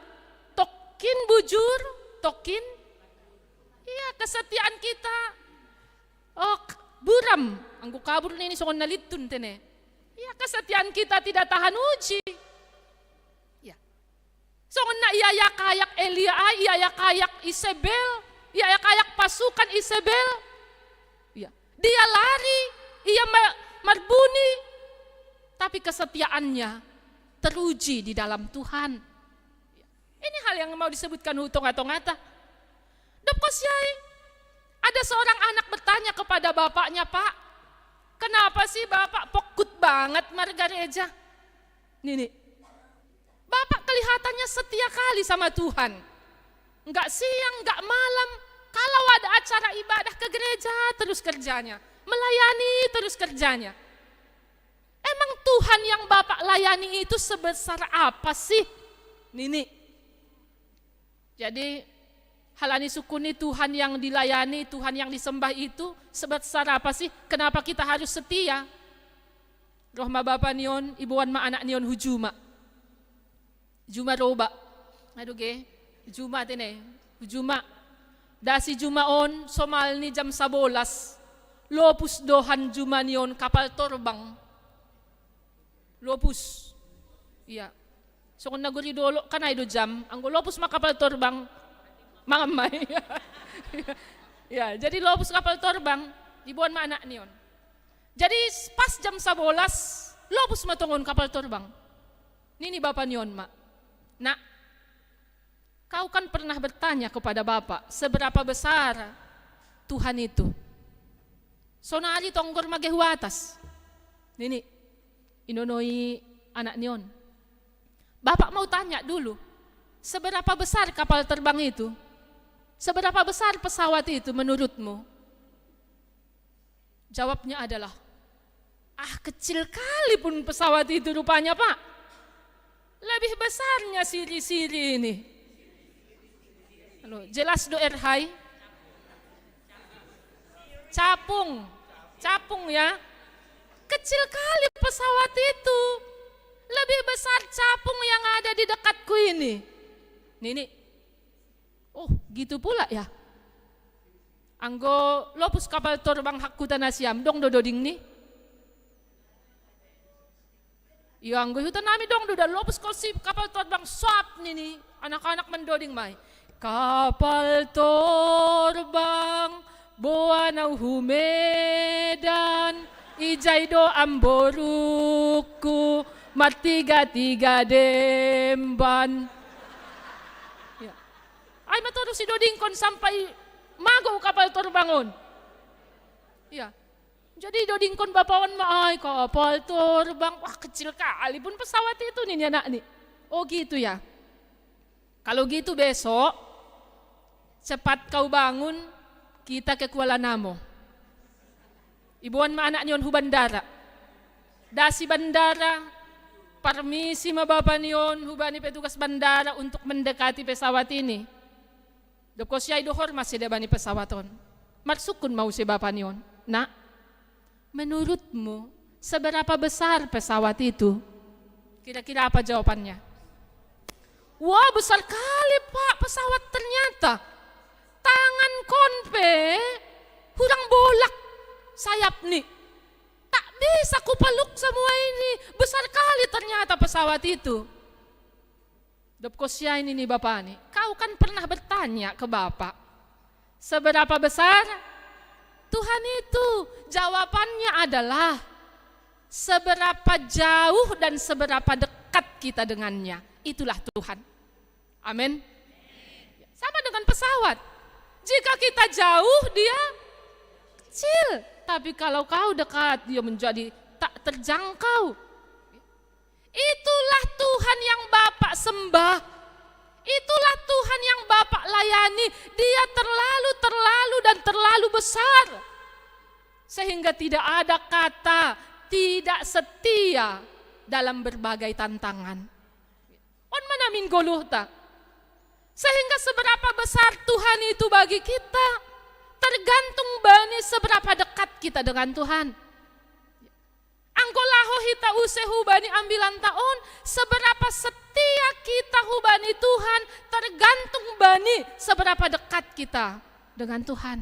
tokin bujur, tokin, iya kesetiaan kita, buram, anggu kabur ini songon nalitun tene. Iya kesetiaan kita tidak tahan uji. Ya. Songon na iya kayak Elia, iya kayak Isabel, iya kayak pasukan Isabel. Dia lari, ia marbuni, tapi kesetiaannya teruji di dalam Tuhan. Ini hal yang mau disebutkan hutong atau ngata. Dapkosyai, ada seorang anak bertanya kepada bapaknya, Pak, kenapa sih bapak pokut banget margareja? Nih, bapak kelihatannya setia kali sama Tuhan. Enggak siang, enggak malam. Kalau ada acara ibadah ke gereja, terus kerjanya. Melayani, terus kerjanya. Emang Tuhan yang Bapak layani itu sebesar apa sih? Nini. Jadi, halani sukuni Tuhan yang dilayani, Tuhan yang disembah itu sebesar apa sih? Kenapa kita harus setia? Roh ma bapa niyon, ibuan ma anak niyon hujuma. Juma roba. Aduh ge, hujuma tine, hujuma. Dasi jumaon, somal ni jam 11. Lopus dohan juma niyon kapal torbang. Lopus. Iya. So kung naguri dolo, kanay do jam, ang lopus makapal torbang, mangamay. Ya, jadi lopus kapal torbang, ibuan ma anak niyon. Jadi pas jam 11, lopus matungon kapal terbang. Nini bapak niyon, mak. Nak, kau kan pernah bertanya kepada bapak, seberapa besar Tuhan itu? Sonali tonggor magehu atas. Nini, inonoi anak niyon. Bapak mau tanya dulu, seberapa besar kapal terbang itu? Seberapa besar pesawat itu menurutmu? Jawabnya adalah, kecil kali pun pesawat itu rupanya, Pak. Lebih besarnya siri-siri ini. Halo, jelas do erhai? Capung ya. Kecil kali pesawat itu. Lebih besar capung yang ada di dekatku ini. Nini. Oh, gitu pula ya. Anggo lopus kapal terbang hakku tanasiam dong dododing nih. Iya anggo hutan nami dong do lopus kolsi kapal terbang swap nih anak-anak mendoding mai. Kapal terbang boanau humedan ijai do amboruku matiga-tiga demban. Ya. Ay matoro si doding kon sampai mago kapal terbangun. Ya. Jadi dodingkon bapawan maay kapal terbang. Wah kecil kali pun pesawat itu nih anak nih. Oh gitu ya. Kalau gitu besok cepat kau bangun kita ke Kuala Namo. Ibuan ma anak niyon hu bandara. Dasi bandara. Permisi ma bapak niyon hubani petugas bandara untuk mendekati pesawat ini. Doko siya idohor masih debani pesawaton. Maksukun mau si bapak niyon. Nak, menurutmu seberapa besar pesawat itu? Kira-kira apa jawabannya? Wah besar kali Pak pesawat ternyata. Tangan konpe hurang bolak sayap nih. Tak bisa kupeluk semua ini. Besar kali ternyata pesawat itu. Dopkosya ini nih Bapak nih. Kau kan pernah bertanya ke Bapak. Seberapa besar Tuhan itu? Jawabannya adalah seberapa jauh dan seberapa dekat kita dengannya. Itulah Tuhan. Amin. Sama dengan pesawat. Jika kita jauh dia kecil. Tapi kalau kau dekat dia menjadi tak terjangkau. Itulah Tuhan yang Bapak sembah. Itulah Tuhan yang Bapak layani. Dia terlalu dan terlalu besar. Sehingga tidak ada kata tidak setia dalam berbagai tantangan. On mana min goluhta. Sehingga seberapa besar Tuhan itu bagi kita tergantung bani seberapa dekat kita dengan Tuhan. Anggolaho hita use hubani ambilan taon, seberapa setia kita hubani Tuhan tergantung bani seberapa dekat kita dengan Tuhan.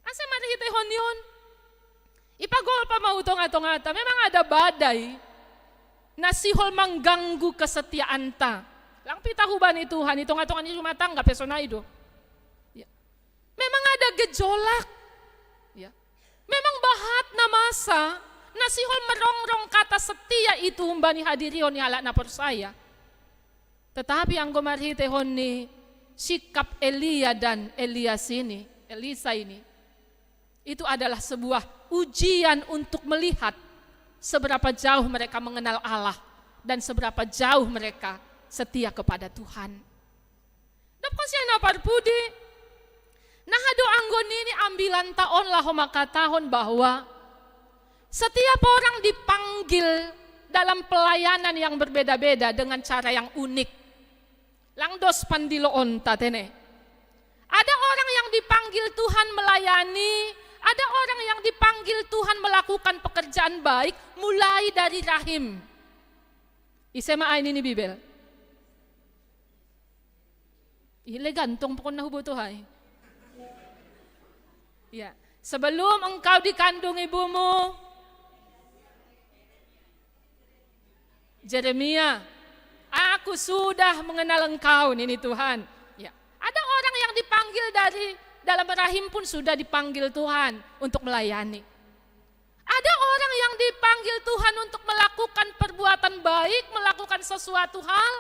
Asa mari hita honion. Ipagol pa mautong-atong-ata, memang ada badai nasihol mengganggu kesetiaan ta. Lang pita hubani Tuhan, itong-atongan ni rumah tangga personaido. Ya. Memang ada gejolak. Ya. Memang bahat na masa, nasihol merongrong kata setia itu humbani hadirion ni halak na persaya. Tetapi ang gumarhitehon ni sikap Elia dan Elisa ini, itu adalah sebuah ujian untuk melihat seberapa jauh mereka mengenal Allah dan seberapa jauh mereka setia kepada Tuhan. Dapat siya na parpudi, nahado anggon ini ambilan taon lah maka tahun bahwa setiap orang dipanggil dalam pelayanan yang berbeda-beda dengan cara yang unik. Langdos pandiloon tatene. Ada orang yang dipanggil Tuhan melayani, ada orang yang dipanggil Tuhan melakukan pekerjaan baik mulai dari rahim. Isema ini ni Bibel. Ile gantong pokon na hubo to hay. Ya, sebelum engkau dikandung ibumu, Jeremia, aku sudah mengenal engkau, ini Tuhan. Ya, ada orang yang dipanggil dari dalam rahim pun sudah dipanggil Tuhan untuk melayani. Ada orang yang dipanggil Tuhan untuk melakukan perbuatan baik, melakukan sesuatu hal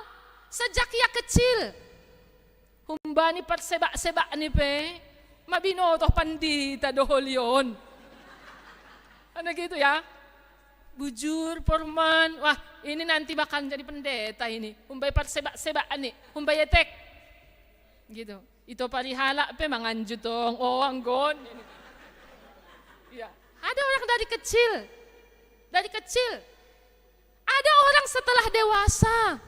sejak ia kecil. Humbani persebak-sebak ni pe, mabinotoh pandita doholion. Ano gitu ya? Bujur, porman, wah ini nanti bakal jadi pendeta ini. Humbay persebak-sebak ani, humbay etek. Gitu. Ito parihala pe manganju tong, oh anggon. Ya. Ada orang dari kecil. Ada orang setelah dewasa.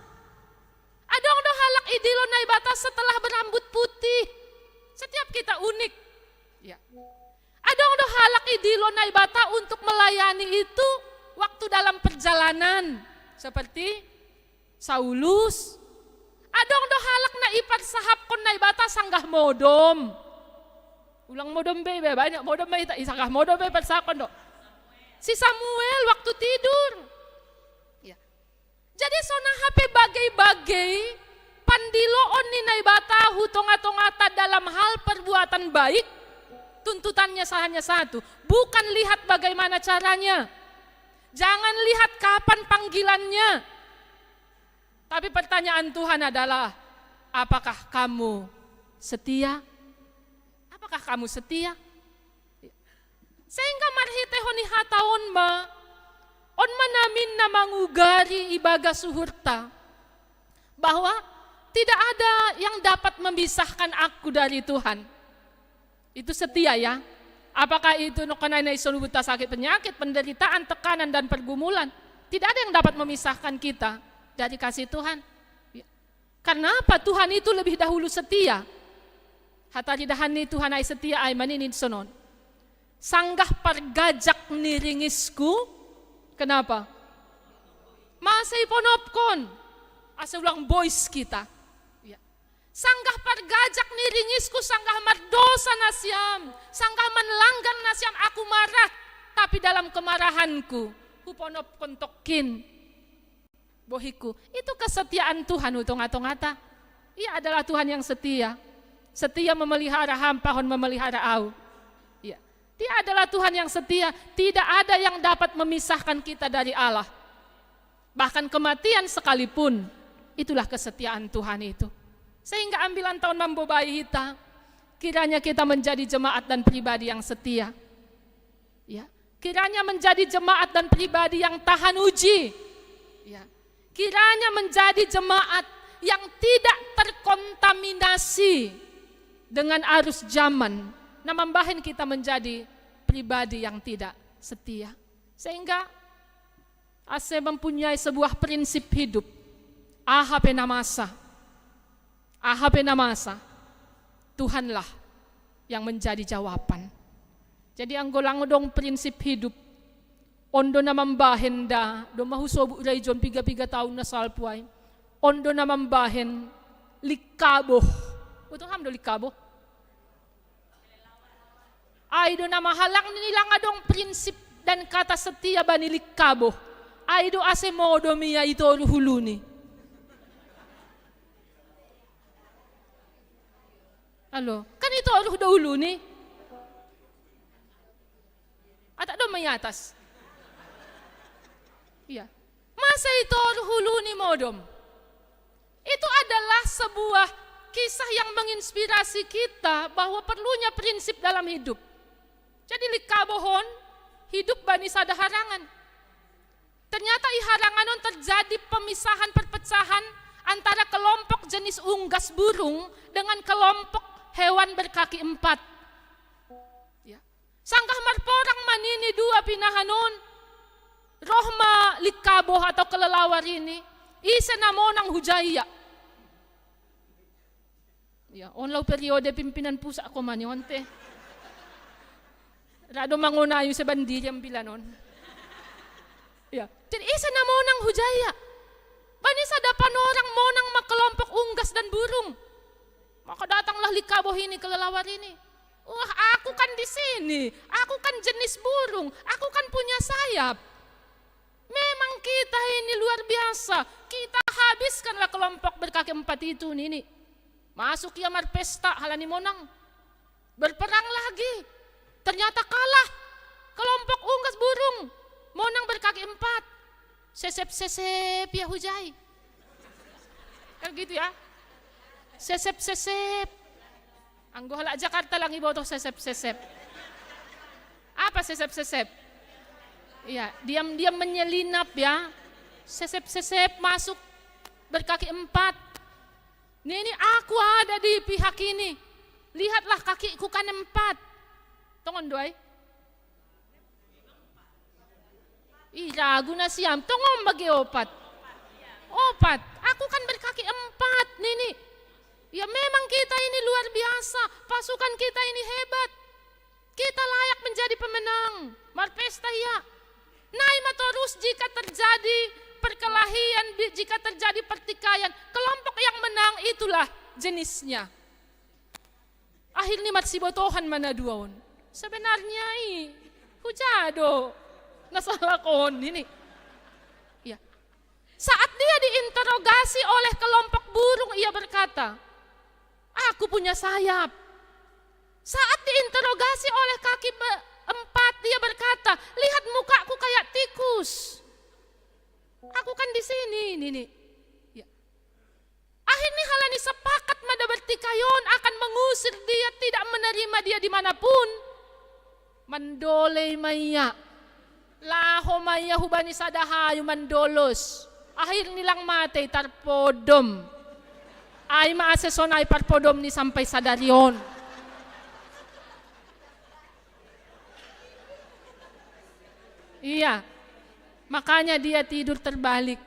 Ada orang halak idilo na batas setelah berambut putih. Setiap kita unik. Ya. Ada orang halak idilo na bata untuk melayani itu waktu dalam perjalanan. Seperti Saulus. Ada orang halak na ipar sahap kon na bata sanggah modom. Ulang modom be banyak modom be sanggah modom be persakon do. Si Samuel waktu tidur. Ya. Jadi sona HP bagai-bagai pandiloon ni naibata hutong-atongata dalam hal perbuatan baik, tuntutannya hanya satu, bukan lihat bagaimana caranya, jangan lihat kapan panggilannya, tapi pertanyaan Tuhan adalah, apakah kamu setia? Apakah kamu setia? Sehingga marhitehoni hataon ma, on manamin na mangugari ibaga suhurta, bahwa tidak ada yang dapat memisahkan aku dari Tuhan. Itu setia ya. Apakah itu nukanay na isolubuta sakit penyakit, penderitaan, tekanan dan pergumulan. Tidak ada yang dapat memisahkan kita dari kasih Tuhan. Karena apa? Tuhan itu lebih dahulu setia. Hatari dahani Tuhan ay setia ay maninid sonon. Sanggah pargajak niringisku. Kenapa? Masay ponopkon. Asa ulang boys kita. Ya. Sanggah pargajak niringisku, sanggah mardosa nasyam. Sanggah manlanggan nasyam aku marah. Tapi dalam kemarahanku, huponopkon tokin. Bohiku. Itu kesetiaan Tuhan utong-atong-ata. Ia adalah Tuhan yang setia. Setia memelihara hampahon memelihara au. Ya. Dia adalah Tuhan yang setia. Tidak ada yang dapat memisahkan kita dari Allah. Bahkan kematian sekalipun, itulah kesetiaan Tuhan itu. Sehingga ambilan tahun mambobai kita, kiranya kita menjadi jemaat dan pribadi yang setia. Ya. Kiranya menjadi jemaat dan pribadi yang tahan uji. Ya. Kiranya menjadi jemaat yang tidak terkontaminasi dengan arus zaman, nah membahin kita menjadi pribadi yang tidak setia. Sehingga ase mempunyai sebuah prinsip hidup. Ahape namasa. Tuhanlah yang menjadi jawaban. Jadi anggolang dong prinsip hidup. Ondo na mambahin da, do mahusobu rayjon 3 tahun na salpuay. Ondo na mambahin likabo. Utong hamdo likabo. Ay do na mahalang nila nga dong prinsip dan kata setia banilik kabo. Ay do ase modo miya ito huluni. Alo, kan ito do huluni. At do may atas. Iya. Masa ito huluni modom. Itu adalah sebuah kisah yang menginspirasi kita bahwa perlunya prinsip dalam hidup. Jadi likabohon, hidup bani sada harangan. Ternyata iharanganon terjadi pemisahan perpecahan antara kelompok jenis unggas burung dengan kelompok hewan berkaki 4. Ya. Sanggah marporang manini 2 pinahanon. Rohma likaboh atau kelelawar ini, isa namonang hujaya. Ya, onlaw periode pimpinan pusat ko man yun, te. Rado mangunayo sa bandiri ang bilanon. Ya. Jadi isa na mo nang hujaya. Banisa dapan orang mo nang makalompok unggas dan burung. Maka datanglah likabo ini kelelawar ini. Wah, aku kan di sini. Aku kan jenis burung. Aku kan punya sayap. Memang kita ini luar biasa. Kita habiskanlah kelompok berkaki 4 itu ini. Masuk Yamar pesta halani monang. Berperang lagi. Ternyata kalah. Kelompok unggas burung. Monang berkaki 4. Sesep-sesep ya hujai. Kan gitu ya. Sesep-sesep. Anggo hala Jakarta lang iboto sesep-sesep. Apa sesep-sesep? Iya, diam-diam menyelinap ya. Sesep-sesep masuk berkaki 4. Ini aku ada di pihak ini. Lihatlah kakiku kan 4. Tongon doy. Ih, ragu na siyam. Tongom bagi 4. 4. Aku kan berkaki 4. Nini. Ya memang kita ini luar biasa. Pasukan kita ini hebat. Kita layak menjadi pemenang. Marpesta ya. Naima terus jika terjadi perkelahian, jika terjadi pertikaian, kelompok yang menang itulah jenisnya. Akhirnya marsibotohan mana duaon. Sebenarnya hujado nasalah kon ini. Ya. Saat dia diinterogasi oleh kelompok burung, ia berkata, aku punya sayap. Saat diinterogasi oleh kaki 4, dia berkata, lihat mukaku kayak tikus. Aku kan di sini, Nini. Ya. Akhirnya halani sepakat mada bertikayon akan mengusir dia, tidak menerima dia dimanapun. Mandoley maya, laho maya hubani sadahayo mandolos. Akhir nilang mate tarpodom. Ay maasesonay parpodom ni sampai sadarion. Iya, makanya dia tidur terbalik.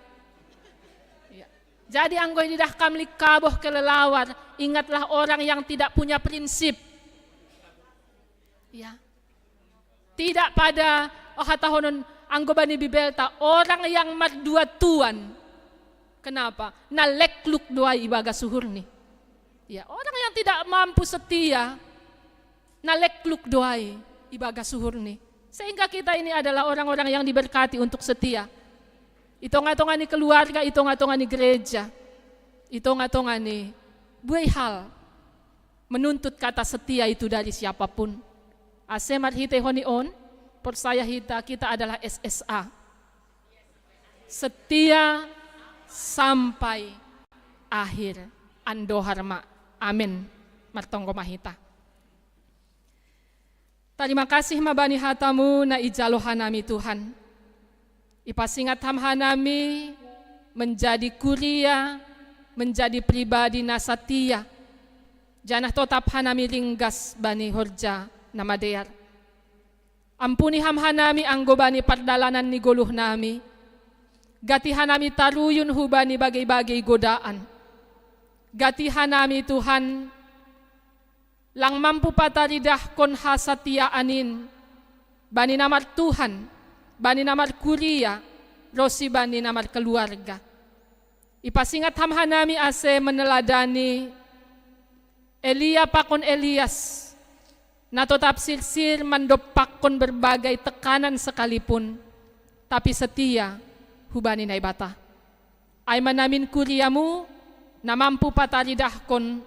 Iya. Jadi anggoy didah kamlik kaboh kelelawar, ingatlah orang yang tidak punya prinsip. Ya. Tidak pada hatahonon anggobani bibelta, orang yang mardua tuan. Kenapa? Nalekluk doa ibaga suhur nih. Ya, orang yang tidak mampu setia, nalekluk doa ibaga suhur nih. Sehingga kita ini adalah orang-orang yang diberkati untuk setia. Itong-atongan ni keluarga, itong-atongan ni gereja, itong-atongan ni buay hal menuntut kata setia itu dari siapapun. Asemar hite honion, persaya kita adalah SSA. Setia sampai akhir. Ando harma. Amin. Martonggo mahita. Terima kasih mabani hatamu na ijalo hanami Tuhan. Ipasingat ham hanami menjadi kuria, menjadi pribadi nasatia. Janah tetap hanami ringgas bani horja namadear. Ampuni ham hanami anggo bani pardalanan ni goluh nami. Gati hanami taruyun hubani bagai-bagai godaan. Gati hanami Tuhan lang mampu pataridah kon hasatiaanin bani namar Tuhan, bani namar kuria, rosi bani namar keluarga. Ipasingat ham hanami ase meneladani Elia pakon Elias na tetap sirsir mandopak kon berbagai tekanan sekalipun, tapi setia hubani naibata. Ay manamin kuriamu na mampu pataridah kon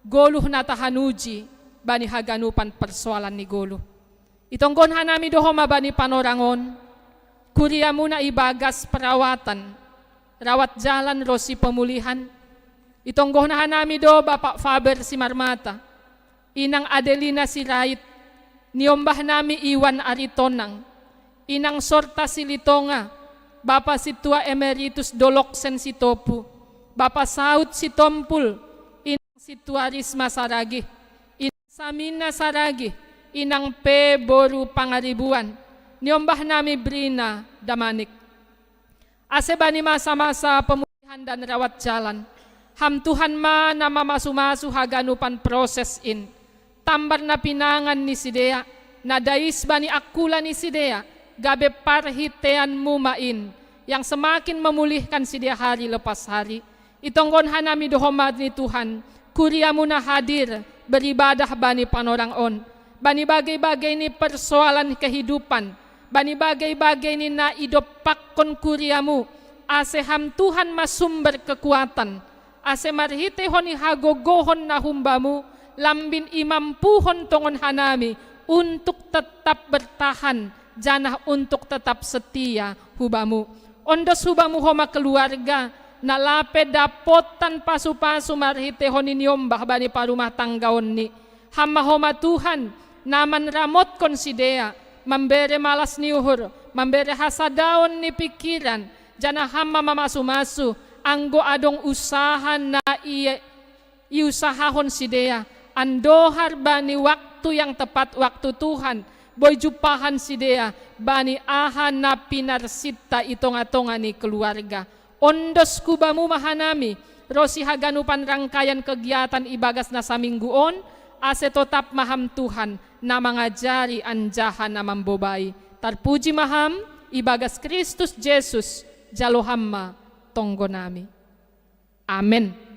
goluh na tahanuji bani haganupan persoalan ni goluh. Itonggon hanami doho mabani panorangon, kuria muna ibagas perawatan, rawat jalan rosi pemulihan. Itonggon hanami do Bapak Faber si Marmata, Inang Adelina si Rait, niombah nami Iwan Aritonang, Inang Sorta si Litonga, Bapak si Tua Emeritus Doloksen si Topu, Bapak Saud si Tompul, si Tuarisma Saragi, Inang Samina Saragi, Inang P. Boru Pangaribuan, niombah nami Brina Damanik. Asebani masa-masa pemulihan dan rawat jalan, ham Tuhan ma nama masu-masu haganupan proses in, tambar na pinangan ni Sidea, na dais bani akula ni sidea, gabe parhitean mumain, yang semakin memulihkan sidea hari lepas hari. Itonggon hanami dohomad ni Tuhan, kuriamu na hadir, beribadah bani panorang on, bani bagai-bagai ni persoalan kehidupan, bani bagai-bagai ni na idopakon kuriamu, aseham Tuhan masumber kekuatan, ase marhitehon ni hagogohon na humbamu, lambin imampuhon tongon hanami, untuk tetap bertahan, janah untuk tetap setia hubamu. Ondos hubamu homa keluarga, nalape dapotan pasu-pasu marhitehon inyombah bani parumah tanggaon ni. Hama homa Tuhan, naman ramot konsidea, memberi malas niuhur, memberi hasadaon ni pikiran, janah hama mamasu-masu, anggo adong usaha na iusahahon sidea, andohar bani waktu yang tepat waktu Tuhan, boy jupahan sidea, bani aha na pinarsita itong-atongan ni keluarga. Ondos kubamu mahanami, rosi haganupan rangkaian kegiatan ibagas na sa mingguon, ase tetap maham Tuhan na mangajari anjahan na mambobay. Tarpuji maham, ibagas Kristus Jesus, jalohamma tonggo nami. Amen.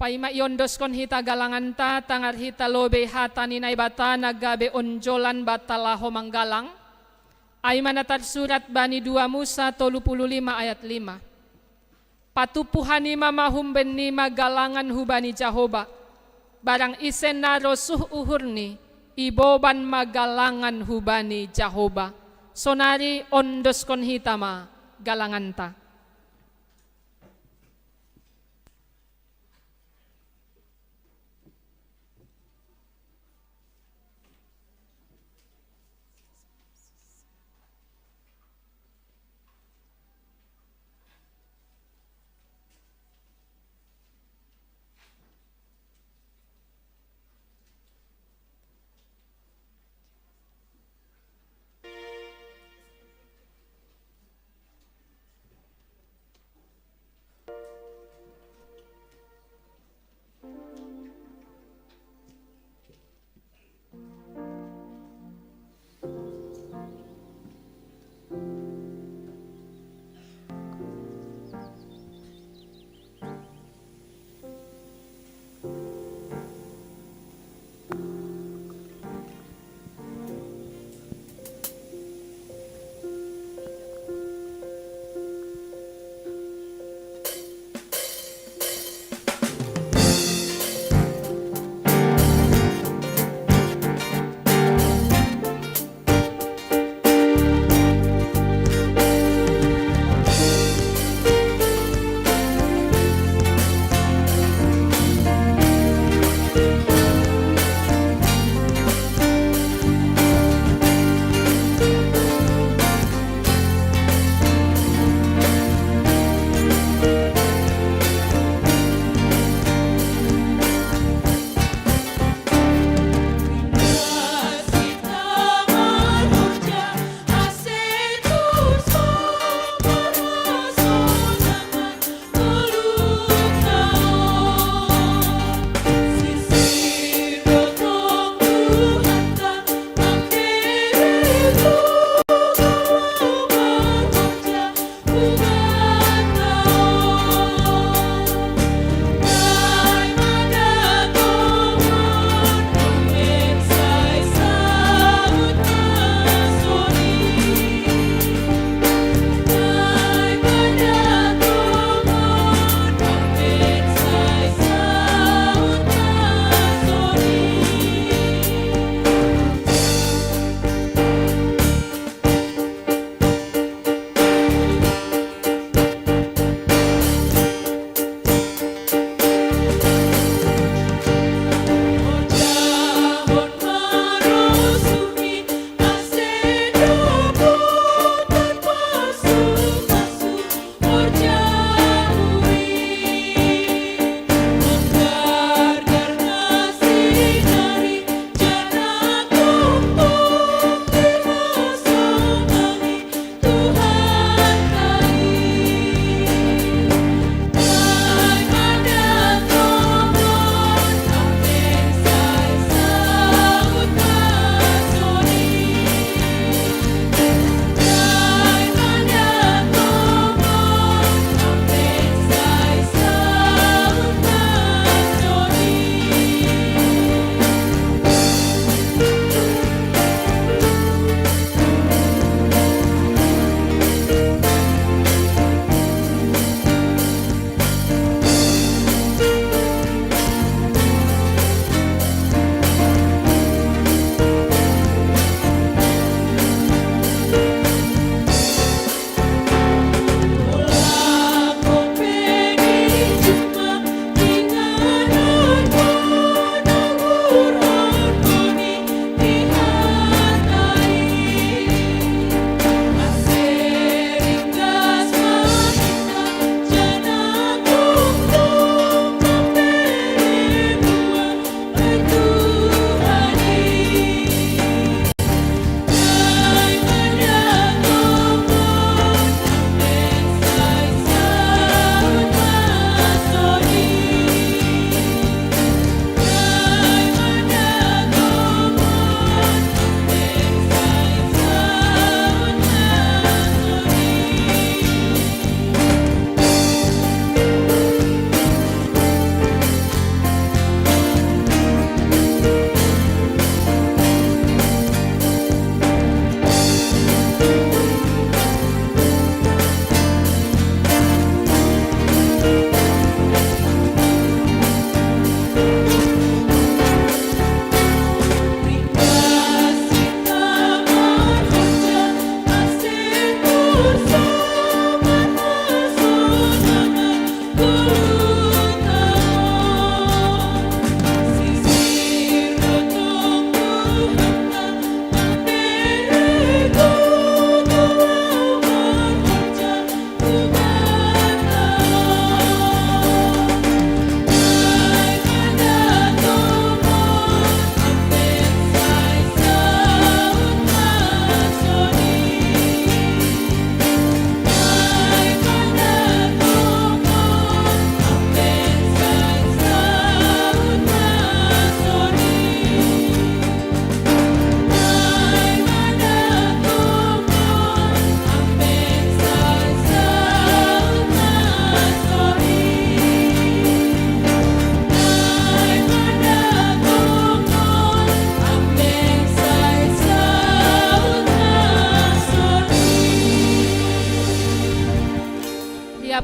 Paima iondos kon hita galangan ta, tangar hita lobe hata ninay bata, nagabe onjolan batalaho manggalang. Ay manatar surat bani 2 Musa 35 ayat 5. Patupuhan ni mamahumben ni magalangan hubani Jahoba. Barang isen na rosuh uhur ni, iboban magalangan hubani Jahoba. Sonari ondos kon hita ma galangan ta.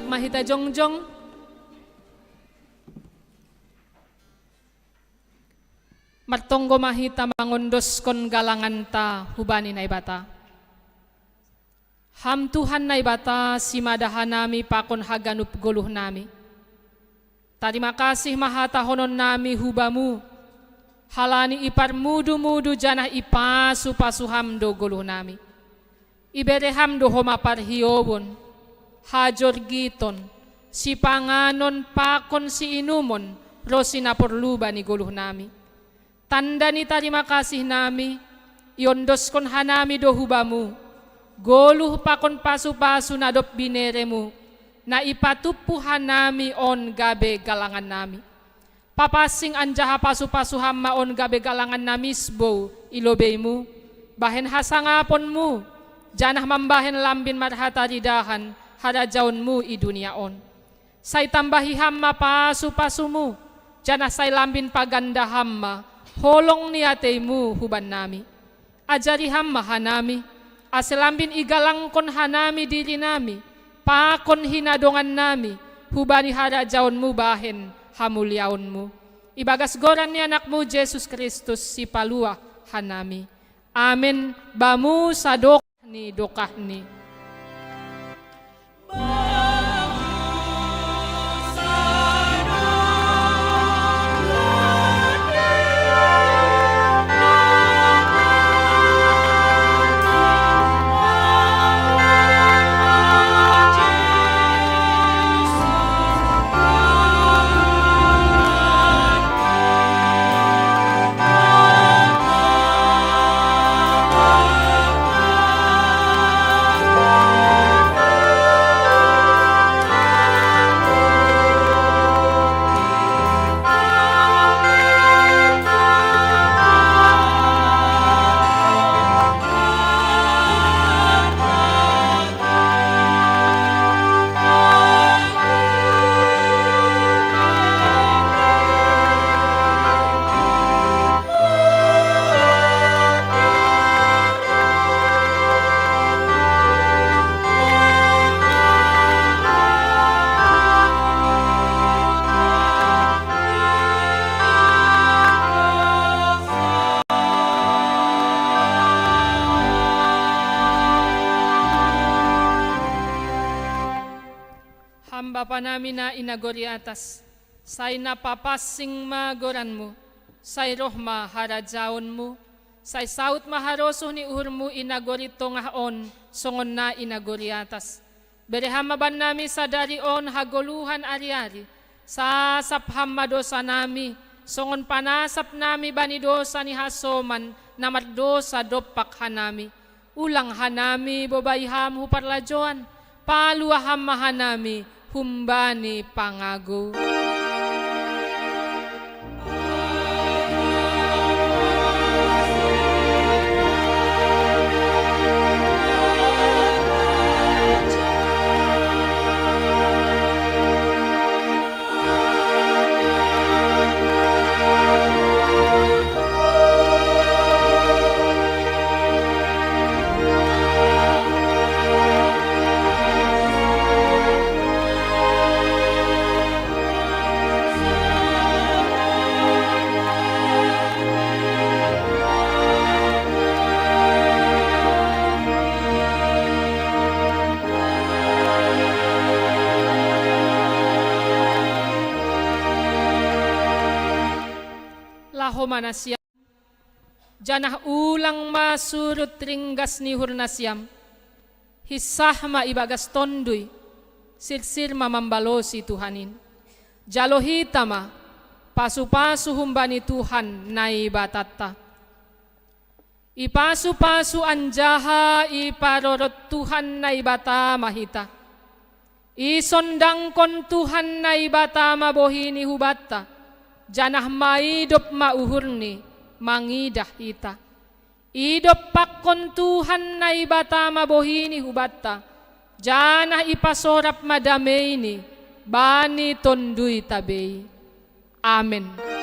Mahita jongjong. Martonggo mahita mangundos kon galangan ta hubani na ibata. Ham Tuhan na ibata si madahan nami pakon haganup guluh nami. Terima kasih mahatahonon nami hubamu. Halani ipar mudu-mudu janah ipasu pasuham do guluh nami. Ibereham do homapar hiobon. Hajor giton, si panganon pakon si inumon, ro sinapurluba ni guluh nami. Tanda ni terima kasih nami, yondos kon hanami do hubamu, goluh pakon pasu-pasu nadop bineremu, na ipatupu hanami on gabe galangan nami. Papasing anjaha pasu-pasu hamma on gabe galangan namisbo ilobemu, bahen hasangaponmu, janah mambahen lambin marhataridahan, harajaunmu i dunia on. Say tambahi hamma pasu-pasumu, janah say lambin paganda hamma, holong niatemu huban nami. Ajari hamma hanami, aselambin igalangkon hanami diri nami, pakon hinadongan nami, hubani harajaunmu bahen hamulyaunmu. Ibagas goran ni anakmu Jesus Kristus si palua hanami. Amin. Bamu sadok ni dokah ni. Bapa namin na inagori atas, say napapasing magoranmu, say rohma harajaon mo, say saut maharoso ni uhurmu inagori tongaon, songon na inagori atas. Berehamaban nami sa darion hagoluhan ari-ari, sa sapham madosa nami, songon panasap nami banidosa ni hasoman, na mardosa dopak hanami. Ulang hanami bobayham huparlajoan, paluaham mahanami, humbani pangago. homa nasyam, janah ulang masurut ringgas nihur nasyam, hisah ma ibagas tonduy, sirsir ma mambalosi Tuhanin, jalohita ma, pasu-pasu humbani Tuhan nai batata. Ipasu-pasu anjaha iparorot Tuhan nai bata mahita. Isondang kon Tuhan nai bata mabohini hubata. Janah maidop mauhurni mangidah ita. Idop pakon Tuhan nai bata mabohini hubata. Janah ipasorap madameini bani tondui tabei. Amen.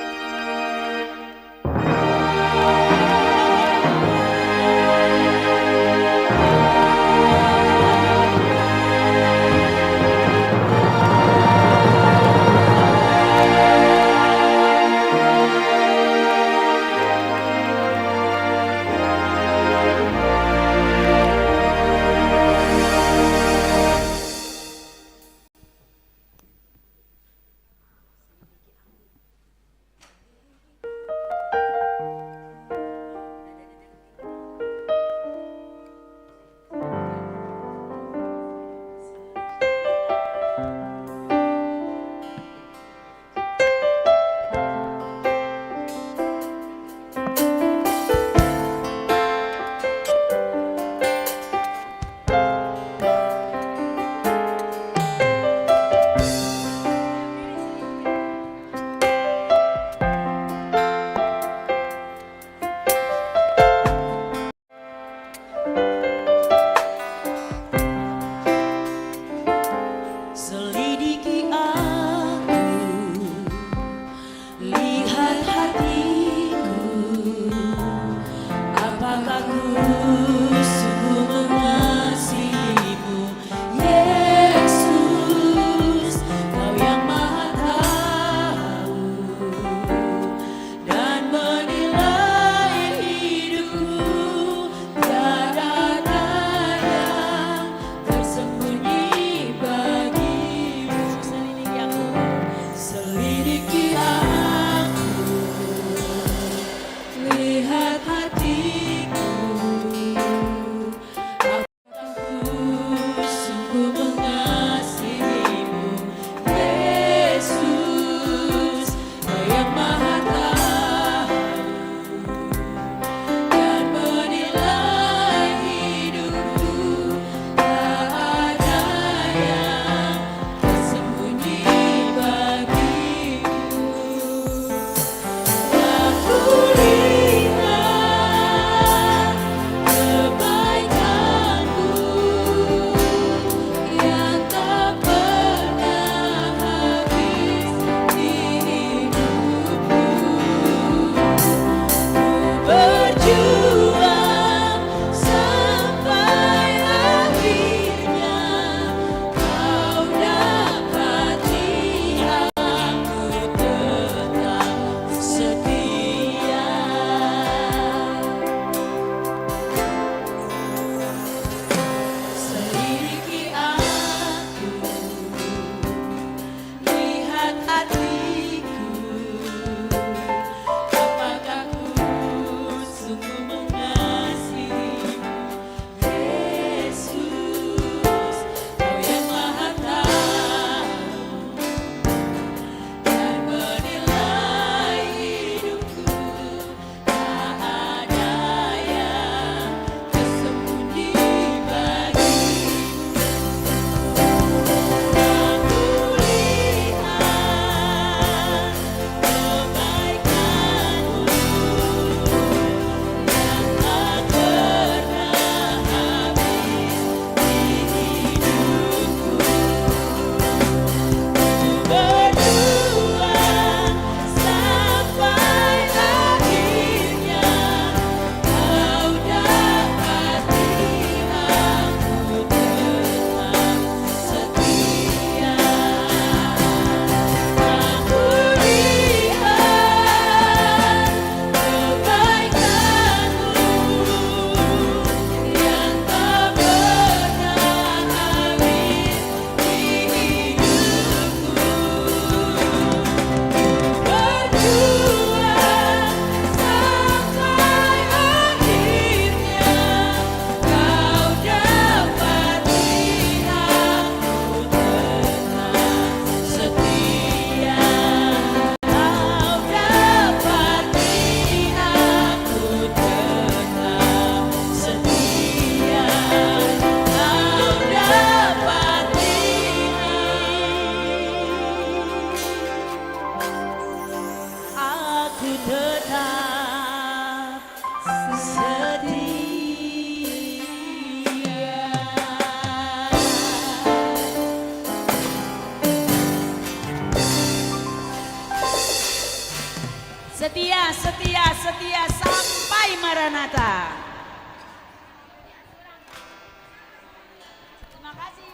setia sampai Maranatha. Terima kasih.